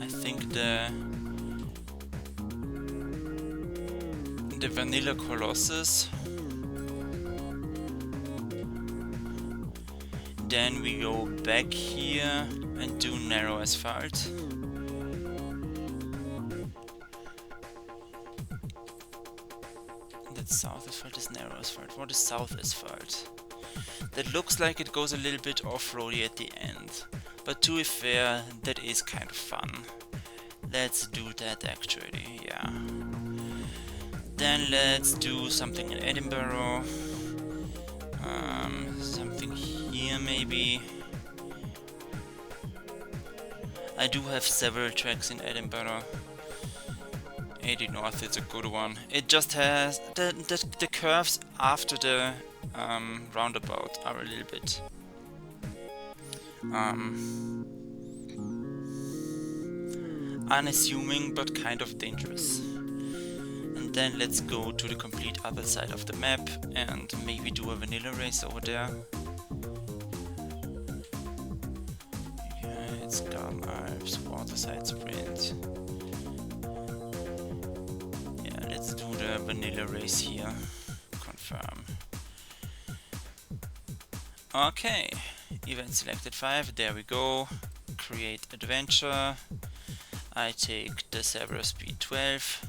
I think the Vanilla Colossus. Then we go back here and do narrow asphalt. That south asphalt is narrow asphalt. What is south asphalt? That looks like it goes a little bit off-roady at the end. But to be fair, that is kind of fun. Let's do that actually, yeah. Then let's do something in Edinburgh. Something here maybe. I do have several tracks in Edinburgh. 80 North is a good one. It just has the curves after the roundabout are a little bit unassuming but kind of dangerous. And then let's go to the complete other side of the map and maybe do a vanilla race over there. Yeah, it's Garden Alps, Waterside Sprint. Yeah, let's do the vanilla race here. Confirm. Okay, event selected 5, there we go. Create adventure. I take the Cerberus Speed 12.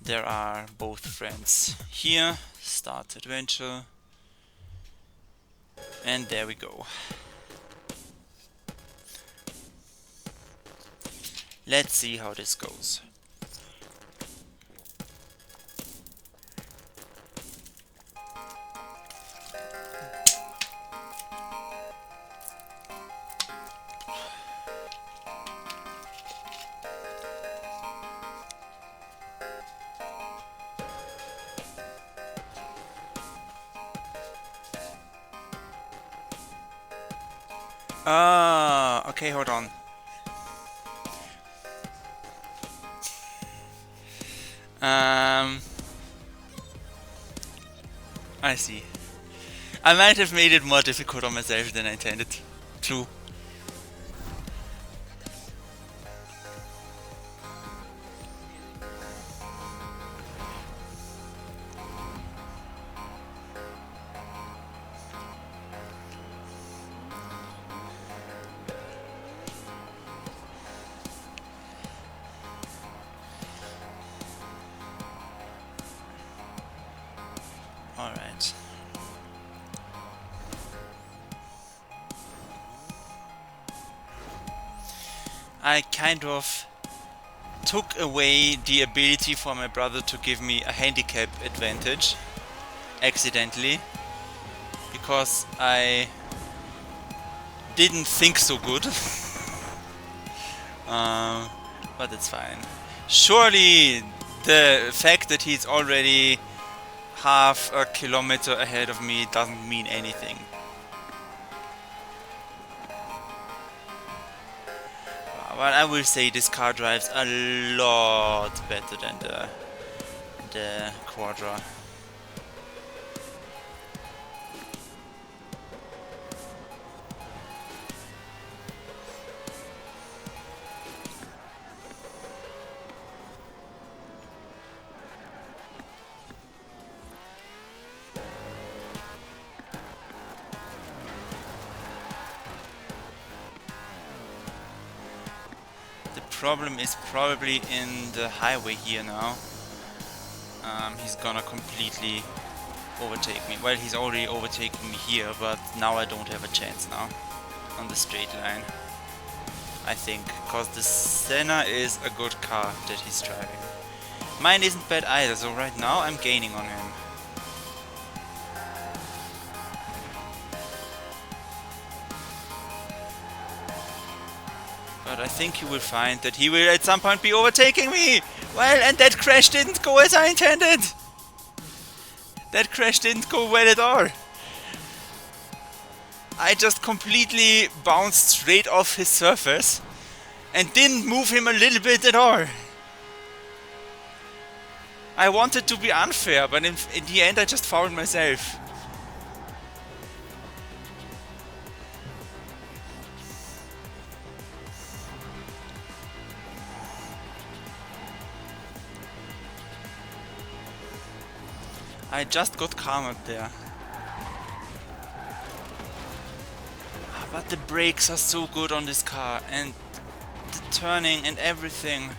There are both friends here. Start adventure. And there we go. Let's see how this goes. Ah, okay, hold on. I see. I might have made it more difficult on myself than I intended. True. Alright. I kind of took away the ability for my brother to give me a handicap advantage accidentally because I didn't think so good. But it's fine. Surely the fact that he's already half a kilometer ahead of me doesn't mean anything. But I will say this car drives a lot better than the Quadra. The problem is probably in the highway here now. He's gonna completely overtake me. Well, he's already overtaking me here, but now I don't have a chance now on the straight line. I think, because the Senna is a good car that he's driving. Mine isn't bad either, so right now I'm gaining on him. But I think you will find that he will at some point be overtaking me! Well, and that crash didn't go as I intended! That crash didn't go well at all! I just completely bounced straight off his surface and didn't move him a little bit at all. I wanted to be unfair, but in the end I just fouled myself. I just got calm there. But the brakes are so good on this car, and the turning and everything.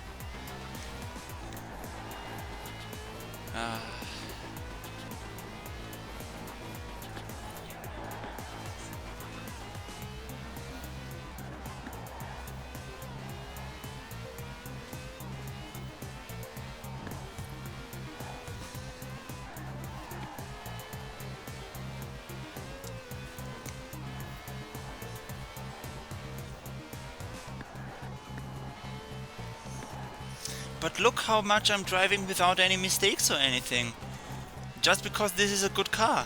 But look how much I'm driving without any mistakes or anything. Just because this is a good car.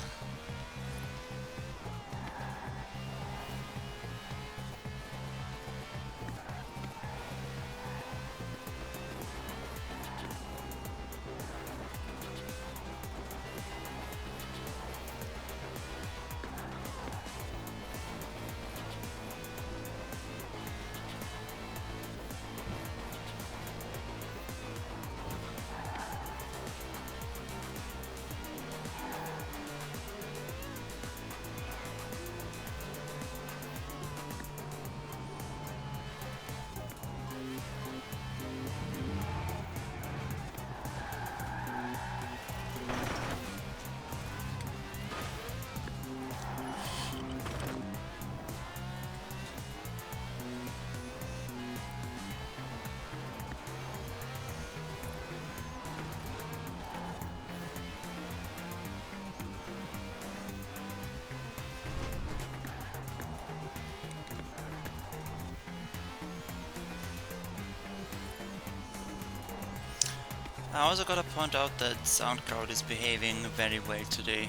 I also gotta point out that SoundCloud is behaving very well today.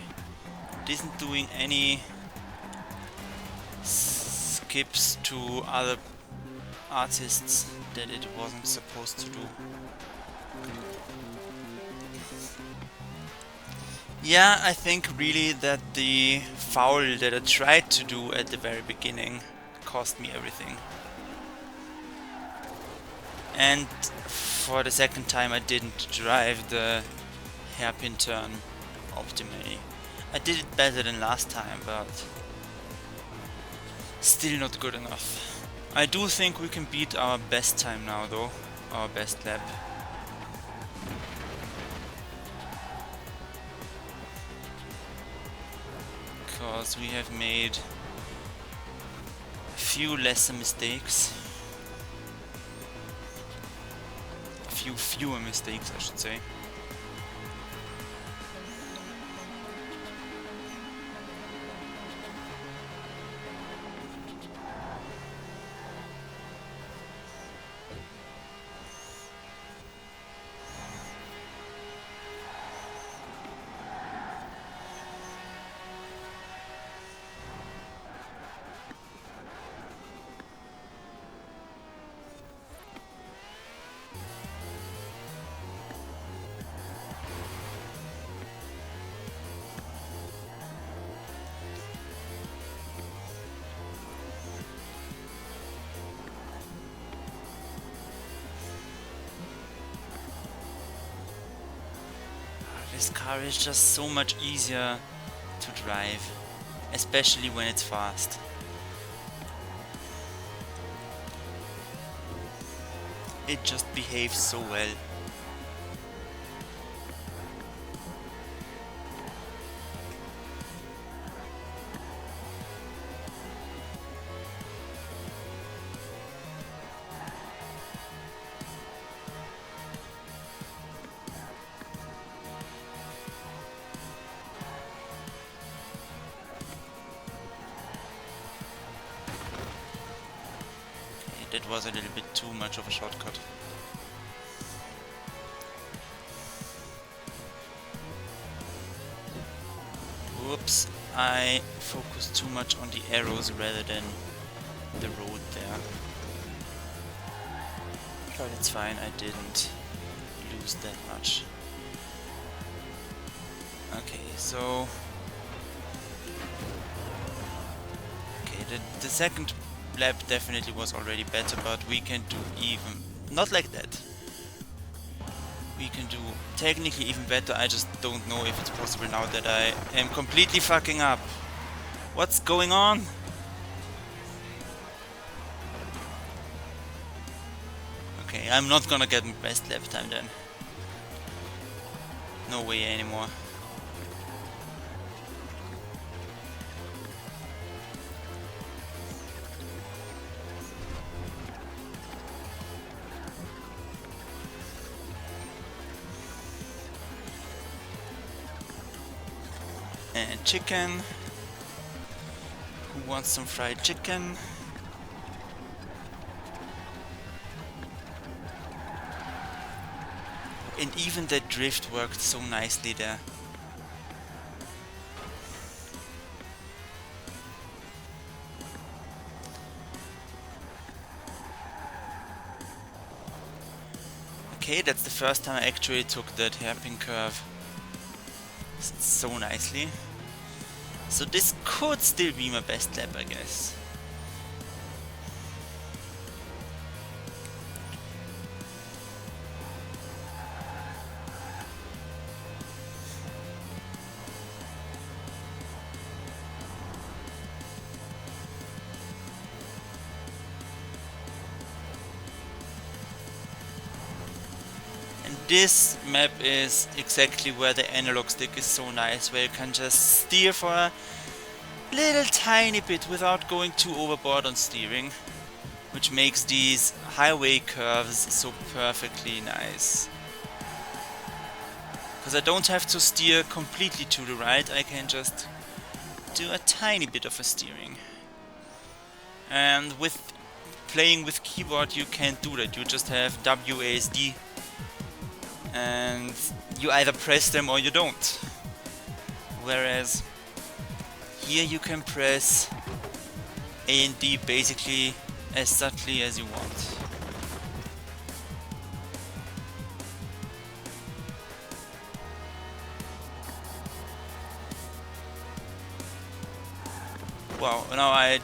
It isn't doing any skips to other artists that it wasn't supposed to do. Yeah, I think really that the foul that I tried to do at the very beginning cost me everything. And for the second time I didn't drive the hairpin turn optimally. I did it better than last time, but still not good enough. I do think we can beat our best time now though, our best lap. Because we have made a few lesser mistakes. A few fewer mistakes, I should say. This car is just so much easier to drive, especially when it's fast. It just behaves so well. That was a little bit too much of a shortcut. Whoops, I focused too much on the arrows rather than the road there. But it's fine, I didn't lose that much. Okay, so... Okay, the second lap definitely was already better, but we can do even... Not like that. We can do technically even better, I just don't know if it's possible now that I am completely fucking up. What's going on? Okay, I'm not gonna get my best lap time then. No way anymore. And chicken. Who wants some fried chicken? And even that drift worked so nicely there. Okay, that's the first time I actually took that hairpin curve so nicely. So this could still be my best lap, I guess. This map is exactly where the analog stick is so nice, where you can just steer for a little tiny bit without going too overboard on steering, which makes these highway curves so perfectly nice. Because I don't have to steer completely to the right, I can just do a tiny bit of a steering. And with playing with keyboard you can't do that, you just have WASD. And you either press them or you don't. Whereas here you can press A and B basically as subtly as you want. Wow, now I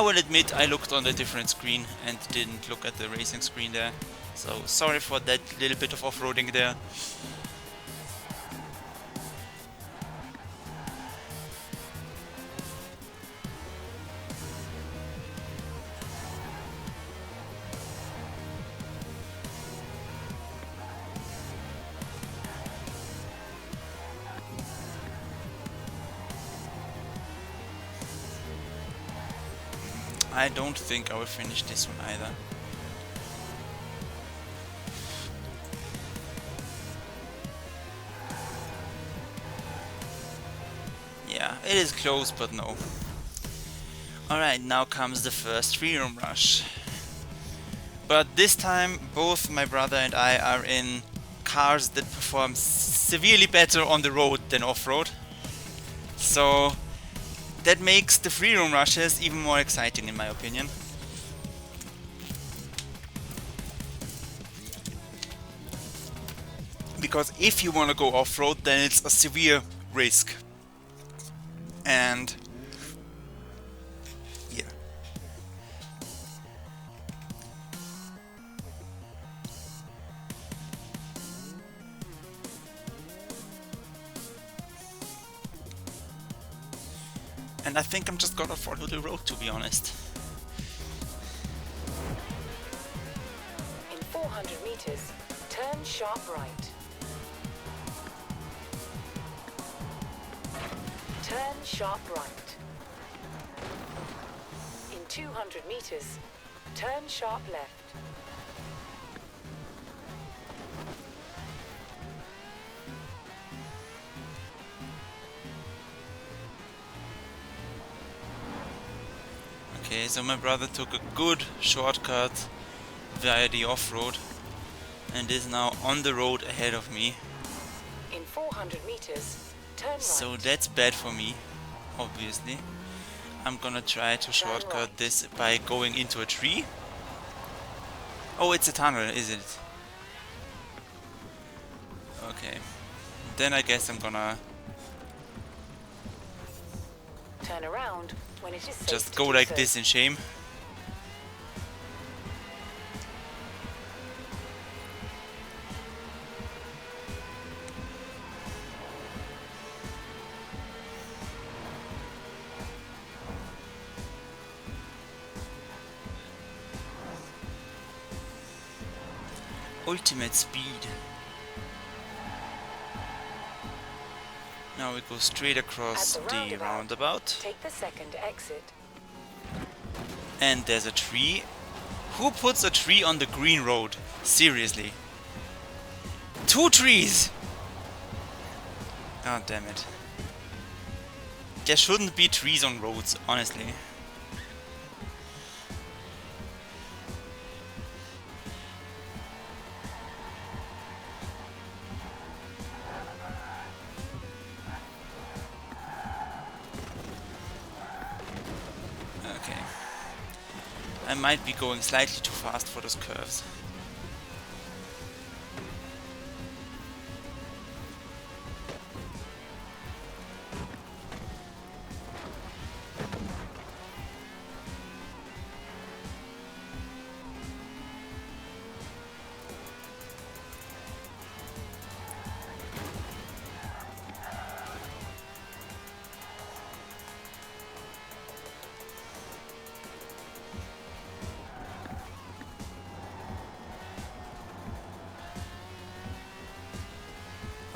will admit I looked on a different screen and didn't look at the racing screen there. So sorry for that little bit of off-roading there. I don't think I will finish this one either. Yeah, it is close, but no. Alright, now comes the first free-roam rush. But this time, both my brother and I are in cars that perform severely better on the road than off-road. So that makes the free-roam rushes even more exciting in my opinion. Because if you want to go off-road, then it's a severe risk. And yeah. And I think I'm just gonna follow the road, to be honest. In 400 meters, turn sharp right. Turn sharp right. In 200 meters, turn sharp left. Okay, so my brother took a good shortcut via the off-road and is now on the road ahead of me. In 400 meters, turn right. So that's bad for me, obviously. I'm gonna try to shortcut this by going into a tree. Oh, it's a tunnel, is it? Okay. Then I guess I'm gonna turn around when it is safe just to go do like so. this in shame. Ultimate speed. Now we go straight across At the roundabout. Take the second exit. And there's a tree. Who puts a tree on the green road? Seriously. 2 trees! God damn it. There shouldn't be trees on roads, honestly. Okay. I might be going slightly too fast for those curves.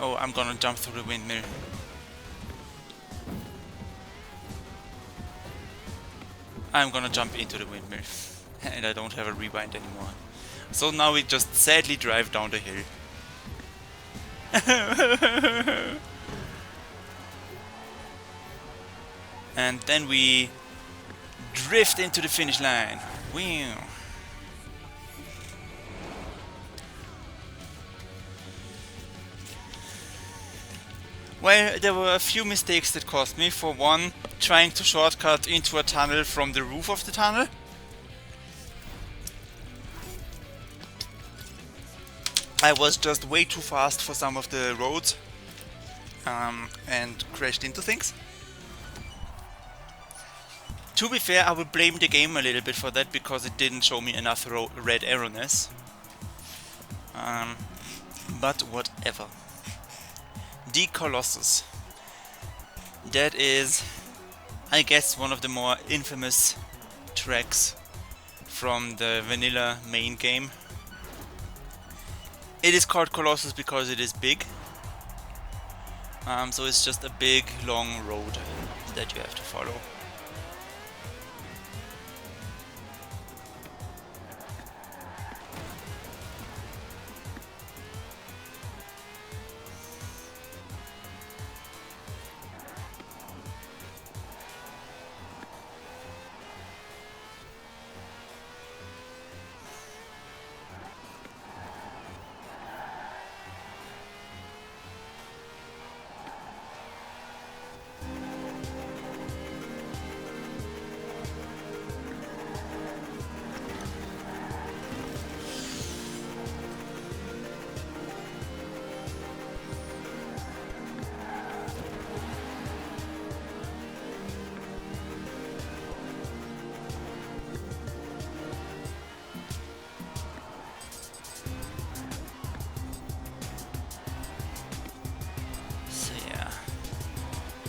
Oh, I'm gonna jump through the windmill. I'm gonna jump into the windmill. And I don't have a rewind anymore. So now we just sadly drive down the hill. And then we drift into the finish line. Wow. Well, there were a few mistakes that cost me. For one, trying to shortcut into a tunnel from the roof of the tunnel. I was just way too fast for some of the roads and crashed into things. To be fair, I would blame the game a little bit for that because it didn't show me enough red arrowness. But whatever. The Colossus. That is, I guess, one of the more infamous tracks from the vanilla main game. It is called Colossus because it is big. So it's just a big, long road that you have to follow.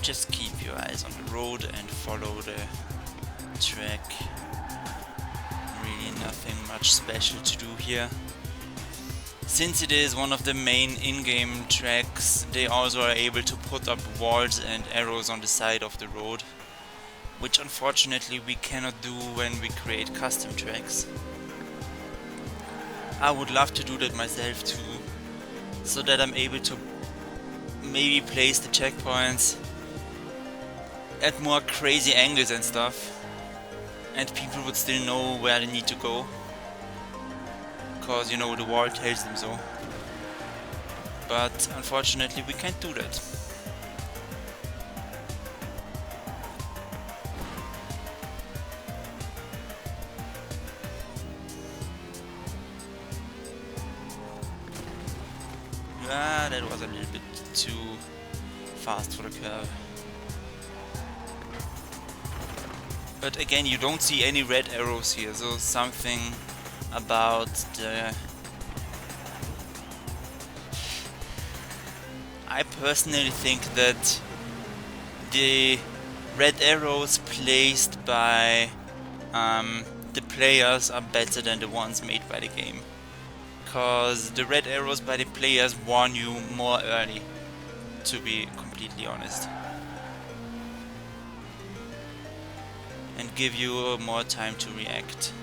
Just keep your eyes on the road and follow the track. Really nothing much special to do here. Since it is one of the main in-game tracks, they also are able to put up walls and arrows on the side of the road, which unfortunately we cannot do when we create custom tracks. I would love to do that myself too, so that I'm able to maybe place the checkpoints at more crazy angles and stuff, and people would still know where they need to go, cause you know the wall tells them so. But unfortunately we can't do that. Ah, that was a little bit too fast for the curve. But again, you don't see any red arrows here, so something about the... I personally think that the red arrows placed by the players are better than the ones made by the game. Cause the red arrows by the players warn you more early, to be completely honest. And give you more time to react.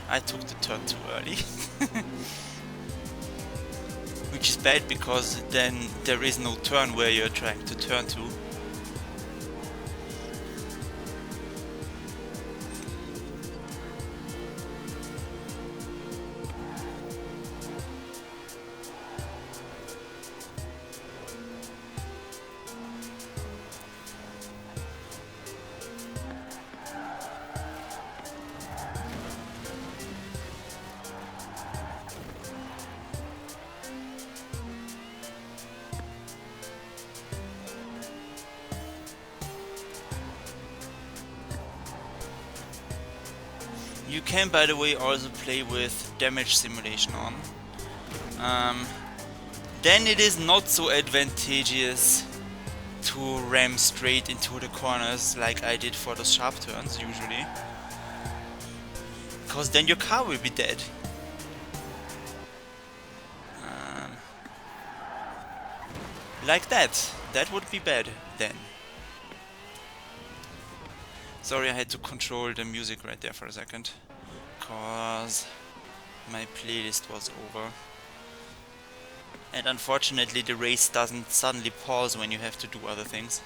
I took the turn too early. Which is bad because then there is no turn where you're trying to turn to. You can, by the way, also play with damage simulation on. Then it is not so advantageous to ram straight into the corners like I did for the sharp turns usually. Because then your car will be dead. Like that. That would be bad then. Sorry, I had to control the music right there for a second. Cause my playlist was over. And unfortunately the race doesn't suddenly pause when you have to do other things.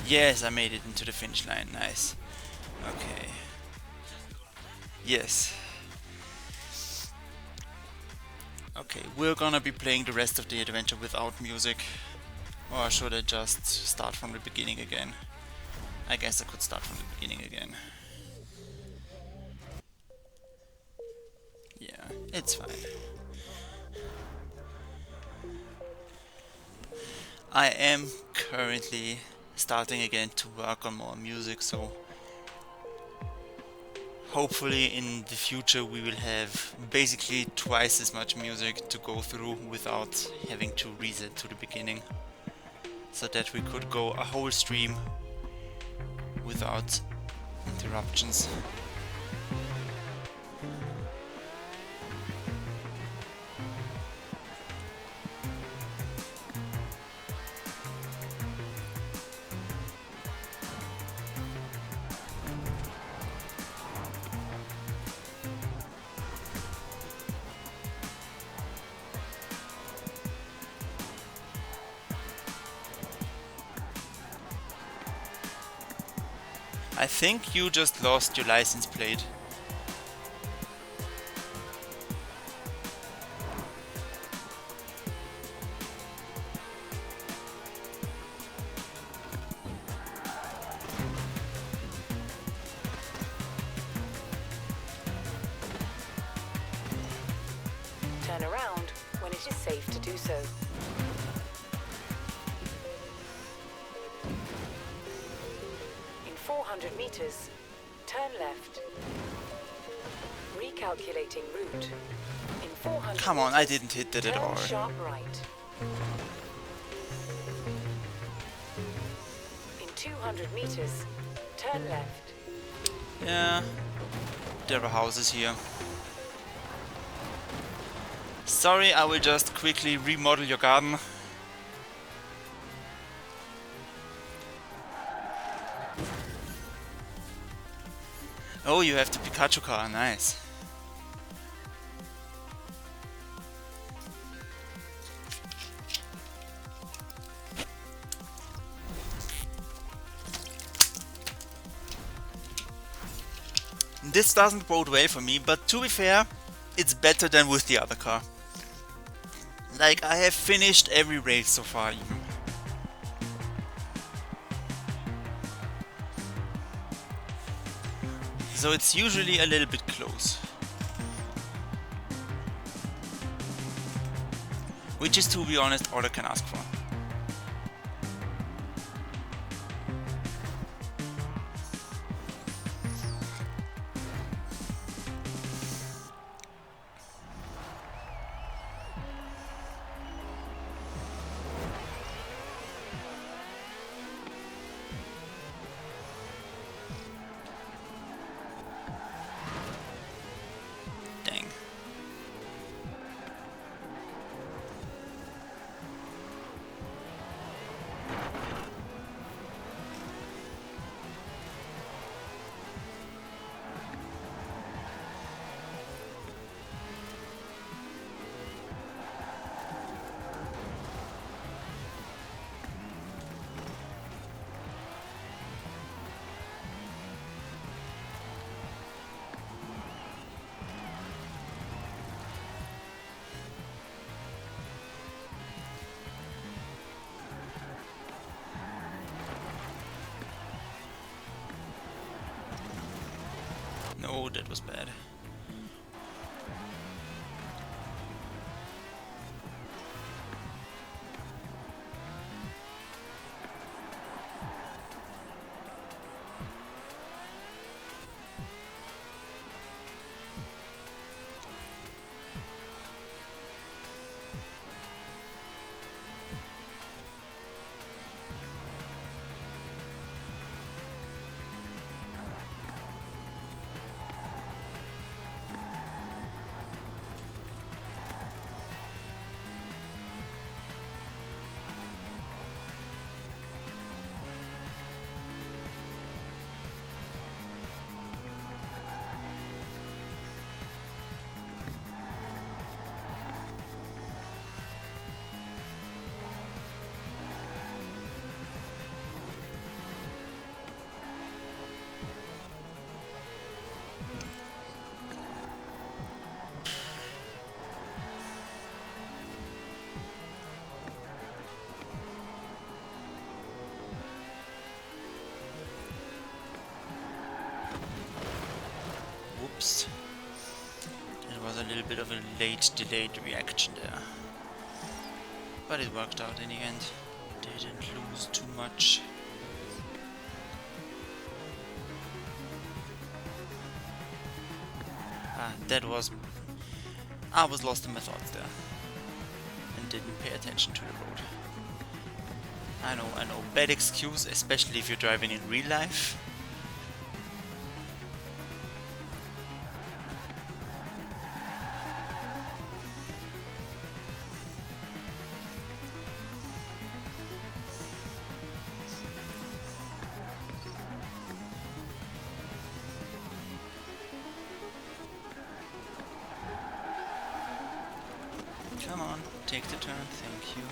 Yes, I made it into the finish line. Nice. Okay. Yes. Okay, we're gonna be playing the rest of the adventure without music. Or should I just start from the beginning again? I guess I could start from the beginning again. Yeah, it's fine. I am currently starting again to work on more music, so hopefully in the future we will have basically twice as much music to go through without having to reset to the beginning, so that we could go a whole stream without interruptions. I think you just lost your license plate. Turn around when it is safe to do so. In 400 meters, turn left. Recalculating route. In 400 Come on, I meters, didn't hit that at turn all. sharp right. In 200 meters, turn left. Yeah, there are houses here. Sorry, I will just quickly remodel your garden. Oh, you have the Pikachu car, nice. This doesn't bode well for me, but to be fair, it's better than with the other car. Like, I have finished every race so far even. So it's usually a little bit close. Which is, to be honest, all I can ask for. Dang. No, that was bad. little bit of a late delayed reaction there. But it worked out in the end. Didn't lose too much. I was lost in my thoughts there. And didn't pay attention to the road. I know, bad excuse, especially if you're driving in real life. Come on, take the turn, thank you.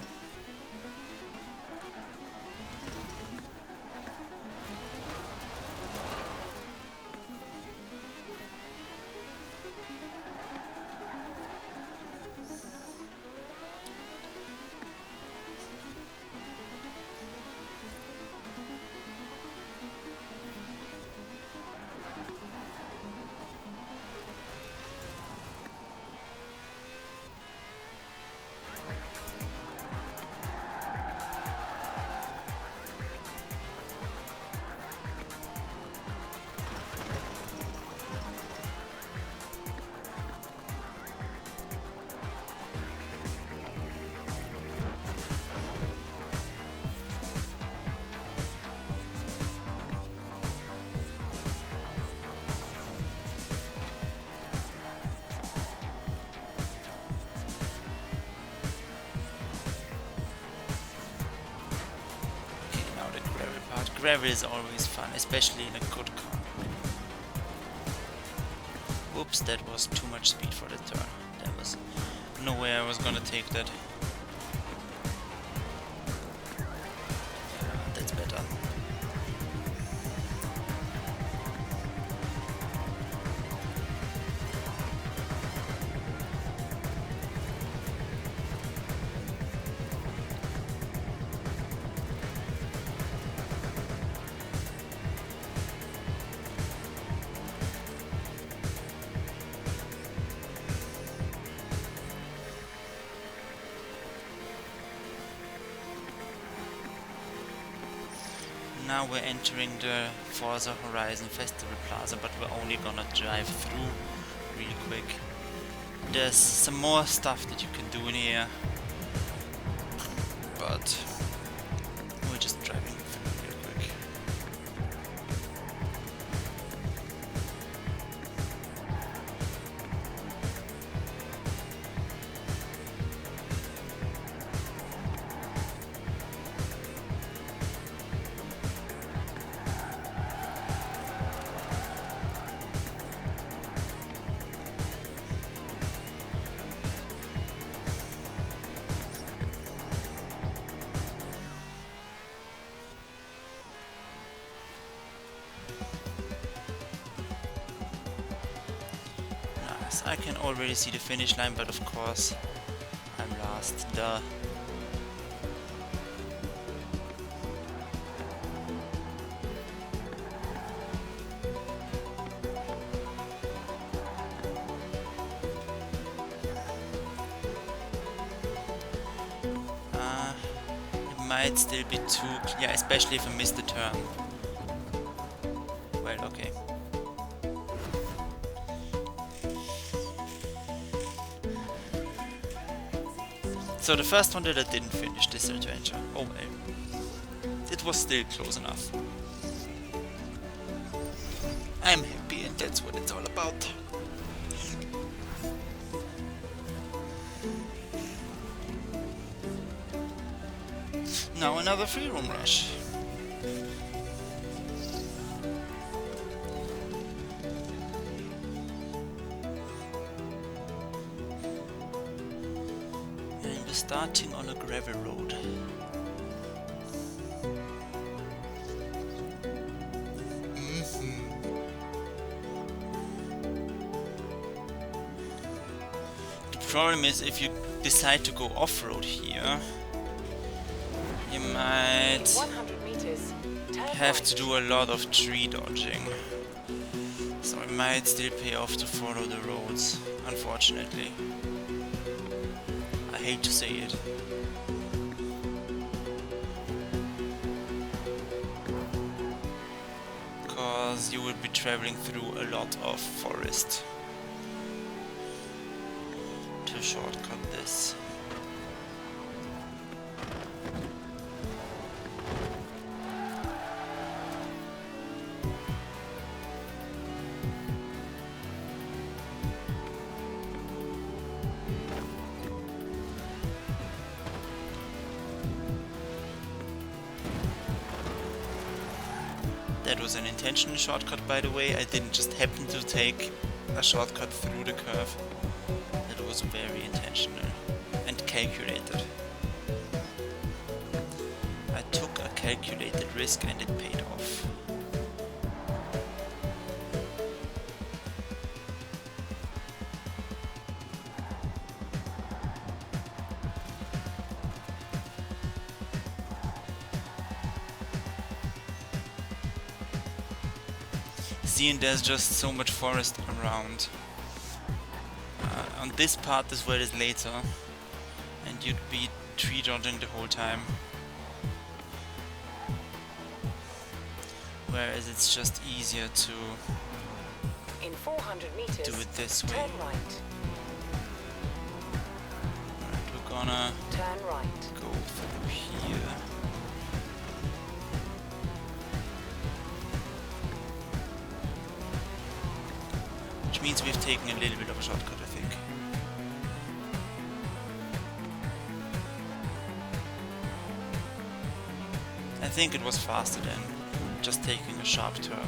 Gravel is always fun, especially in a good car. Whoops, that was too much speed for the turn. There was no way I was gonna take that. Yeah, that's better. Now we're entering the Forza Horizon Festival Plaza, but we're only gonna drive through real quick. There's some more stuff that you can do in here, but we're just driving through real quick. I can already see the finish line, but of course I'm last. Duh. It might still be too clear, especially if I miss the turn. Well, okay. So the first one that I didn't finish this adventure. Oh well. It was still close enough. I'm happy, and that's what it's all about. Now another free roam rush. Starting on a gravel road. The problem is, if you decide to go off-road here, you might have to do a lot of tree dodging. So it might still pay off to follow the roads, unfortunately. I hate to say it. Because you would be traveling through a lot of forest to shortcut this. That was an intentional shortcut, by the way. I didn't just happen to take a shortcut through the curve. That was very intentional and calculated. I took a calculated risk and it paid off. See, and there's just so much forest around. On this part as well as later, and you'd be tree dodging the whole time. Whereas it's just easier to In 400 meters, do it this way. turn right. Alright, we're gonna Turn right. go through here. Which means we've taken a little bit of a shortcut, I think. I think it was faster than just taking a sharp turn.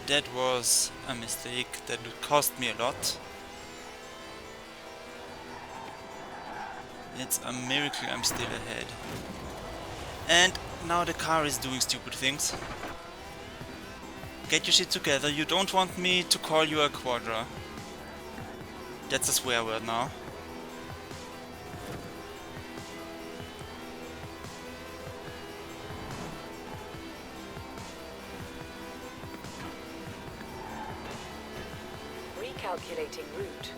That was a mistake that cost me a lot. It's a miracle I'm still ahead. And now the car is doing stupid things. Get your shit together, you don't want me to call you a Quadra. That's a swear word now. Recalculating route.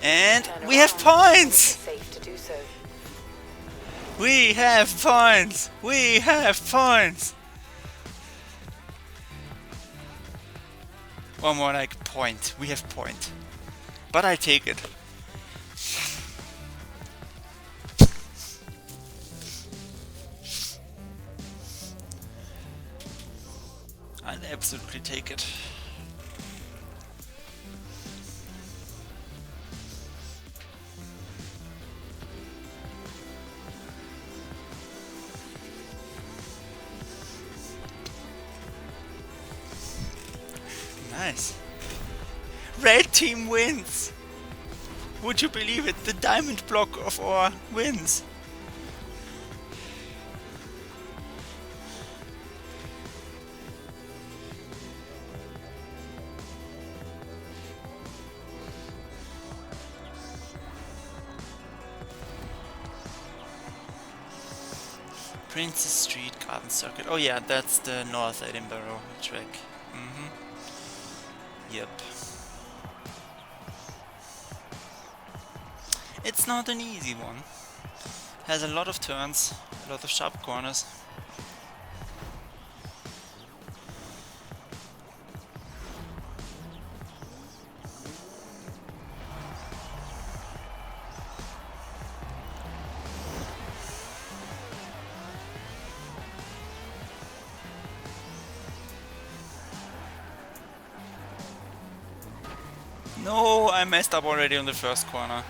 And Turn we have around. points! Safe to do so. We have points! We have points! Or more like point. We have point. But I take it. I'll absolutely take it. Nice. Red team wins! Would you believe it? The diamond block of our wins! Princess Street Garden Circuit. Oh yeah, that's the North Edinburgh track. Yep. It's not an easy one. Has a lot of turns, a lot of sharp corners. No, I messed up already on the first corner.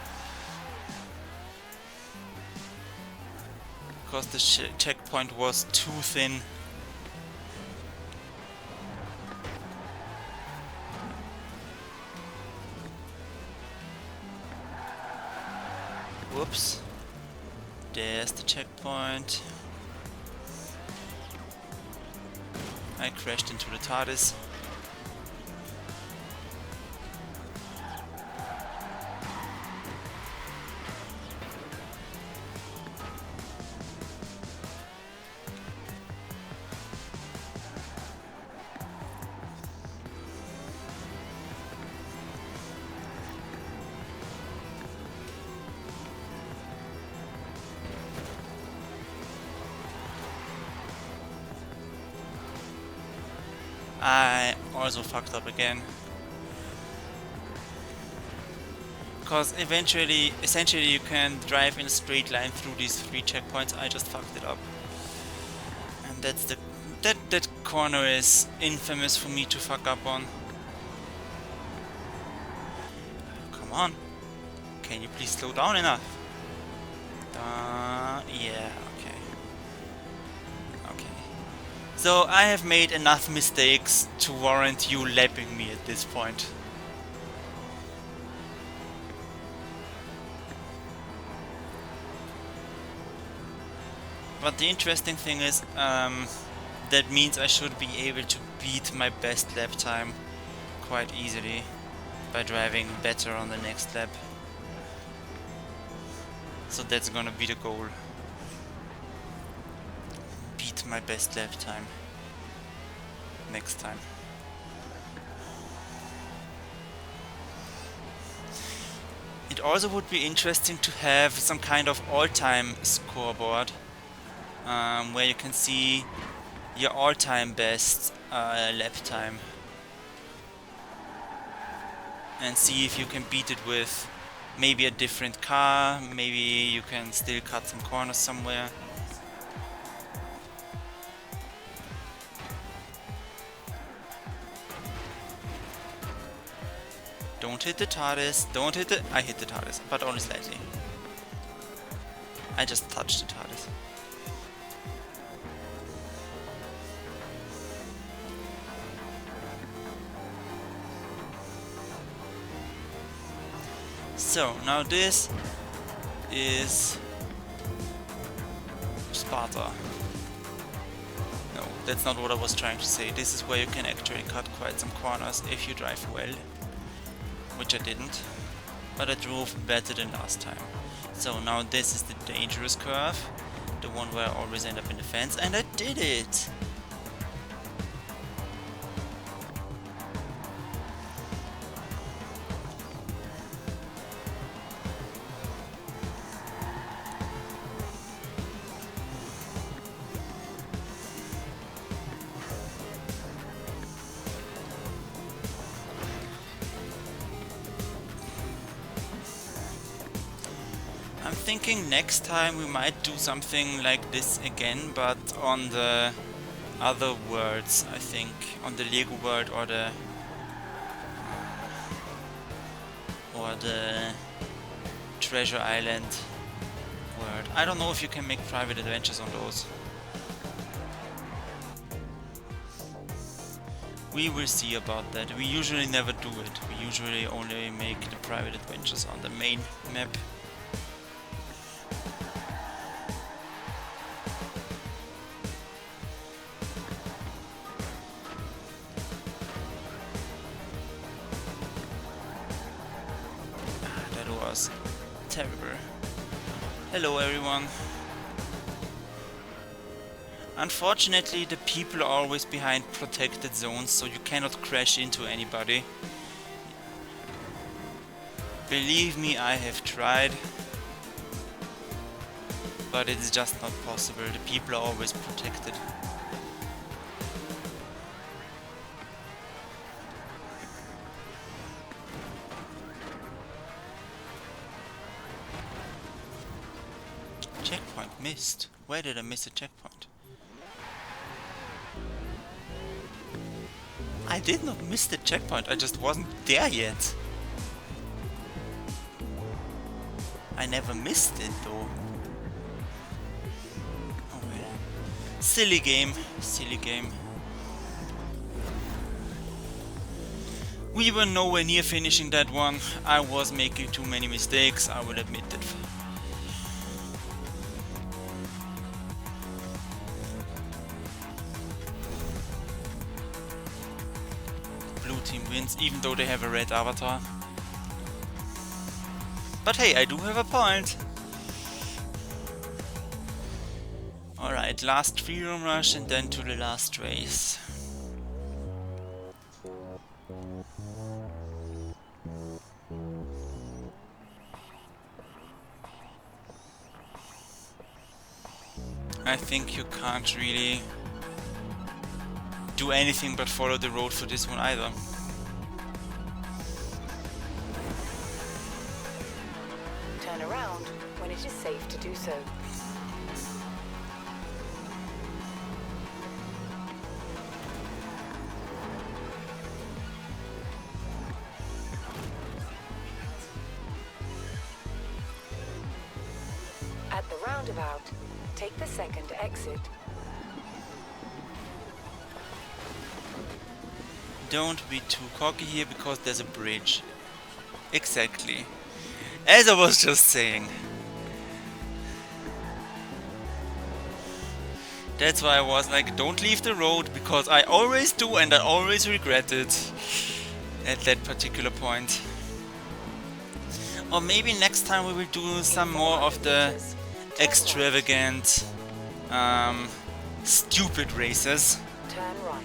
Because the checkpoint was too thin. Whoops. There's the checkpoint. I crashed into the TARDIS. I also fucked up again. Because essentially you can drive in a straight line through these 3 checkpoints. I just fucked it up. And that's that corner is infamous for me to fuck up on. Come on. Can you please slow down enough? Yeah, okay. Okay. So I have made enough mistakes to warrant you lapping me at this point. But the interesting thing is, that means I should be able to beat my best lap time quite easily by driving better on the next lap. So that's gonna be the goal. Beat my best lap time next time. It also would be interesting to have some kind of all-time scoreboard where you can see your all-time best lap time and see if you can beat it with maybe a different car, maybe you can still cut some corners somewhere. Don't hit the TARDIS, don't hit it. I hit the TARDIS, but only slightly. I just touched the TARDIS. So, now this is Sparta. No, that's not what I was trying to say. This is where you can actually cut quite some corners if you drive well. Which I didn't, but I drove better than last time. So now this is the dangerous curve, the one where I always end up in the fence, and I did it! I'm thinking next time we might do something like this again, but on the other worlds, I think. On the Lego world or the Treasure Island world. I don't know if you can make private adventures on those. We will see about that. We usually never do it. We usually only make the private adventures on the main map. That was terrible. Hello everyone. Unfortunately, the people are always behind protected zones, so you cannot crash into anybody. Believe me, I have tried, but it is just not possible. The people are always protected. Checkpoint missed. Where did I miss a checkpoint? I did not miss the checkpoint, I just wasn't there yet. I never missed it though. Oh well. Silly game, silly game. We were nowhere near finishing that one. I was making too many mistakes, I will admit it. Blue team wins, even though they have a red avatar. But hey, I do have a point. Alright, last freedom rush and then to the last race. I think you can't really do anything but follow the road for this one either. Turn around when it is safe to do so. At the roundabout, take the second exit. Don't be too cocky here because there's a bridge. Exactly. As I was just saying. That's why I was like, don't leave the road, because I always do and I always regret it at that particular point. Or maybe next time we will do some more of the extravagant, stupid races. Turn right.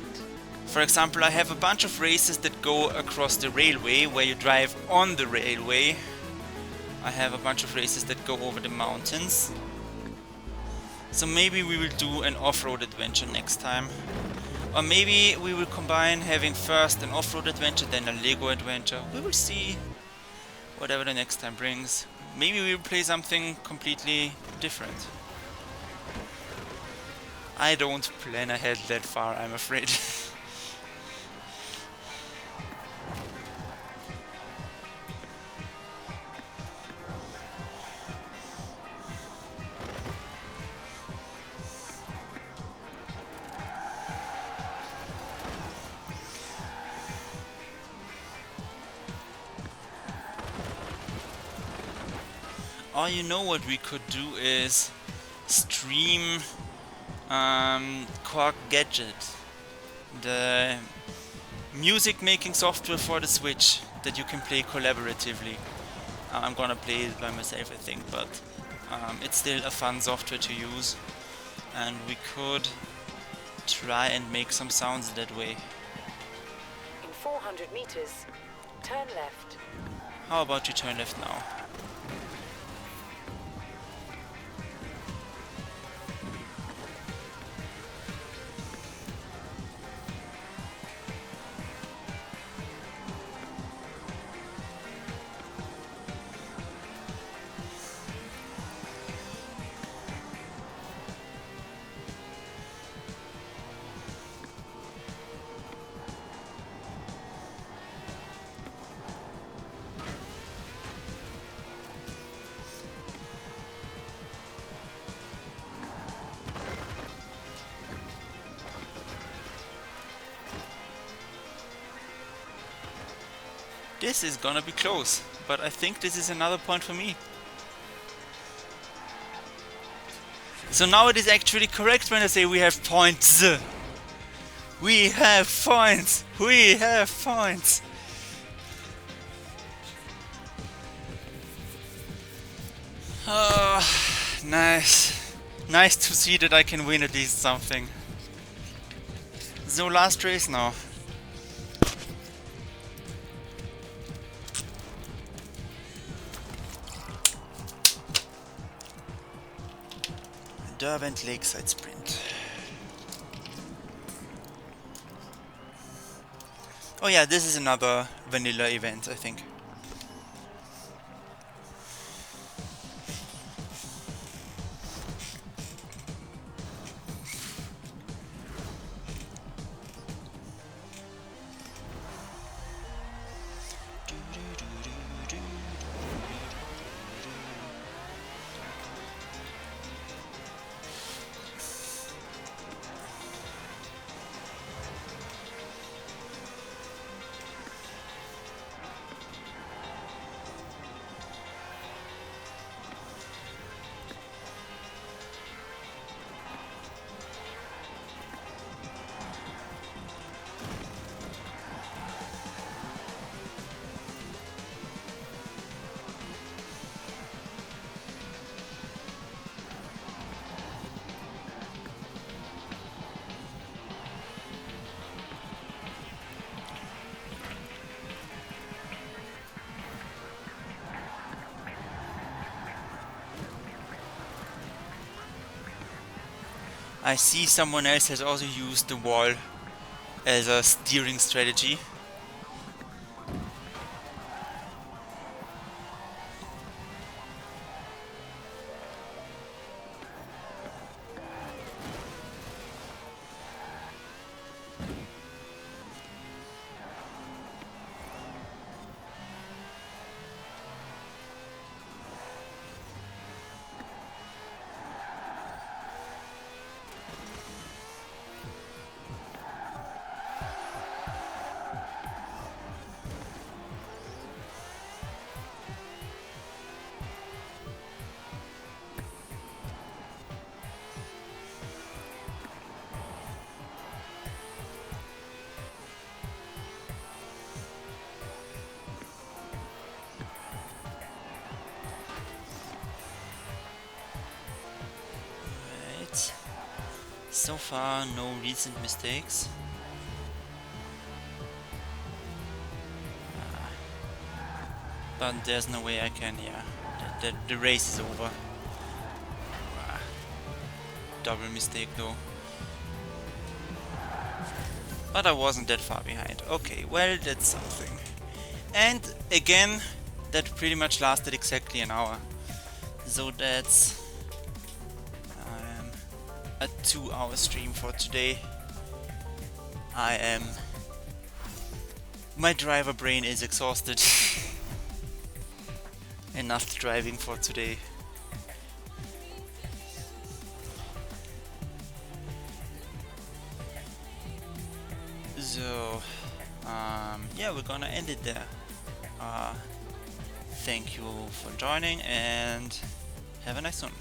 For example, I have a bunch of races that go across the railway, where you drive on the railway. I have a bunch of races that go over the mountains. So maybe we will do an off-road adventure next time. Or maybe we will combine having first an off-road adventure, then a Lego adventure. We will see. Whatever the next time brings. Maybe we will play something completely different. I don't plan ahead that far, I'm afraid. Or you know what we could do is stream Quark Gadget, the music making software for the Switch that you can play collaboratively. I'm gonna play it by myself, I think, but it's still a fun software to use, and we could try and make some sounds that way. In 400 meters, turn left. How about you turn left now? This is gonna be close, but I think this is another point for me. So now it is actually correct when I say we have points. We have points! We have points! Oh, nice. Nice to see that I can win at least something. So last race now. Derwent Lakeside Sprint. Oh yeah, this is another vanilla event, I think. I see someone else has also used the wall as a steering strategy. Right. So far, no recent mistakes. But there's no way I can, yeah. The race is over. Double mistake though. But I wasn't that far behind. Okay, well, that's something. And again, that pretty much lasted exactly an hour. So that's a 2-hour stream for today. My driver brain is exhausted. Enough driving for today. So, yeah, we're gonna end it there. Thank you for joining and have a nice one.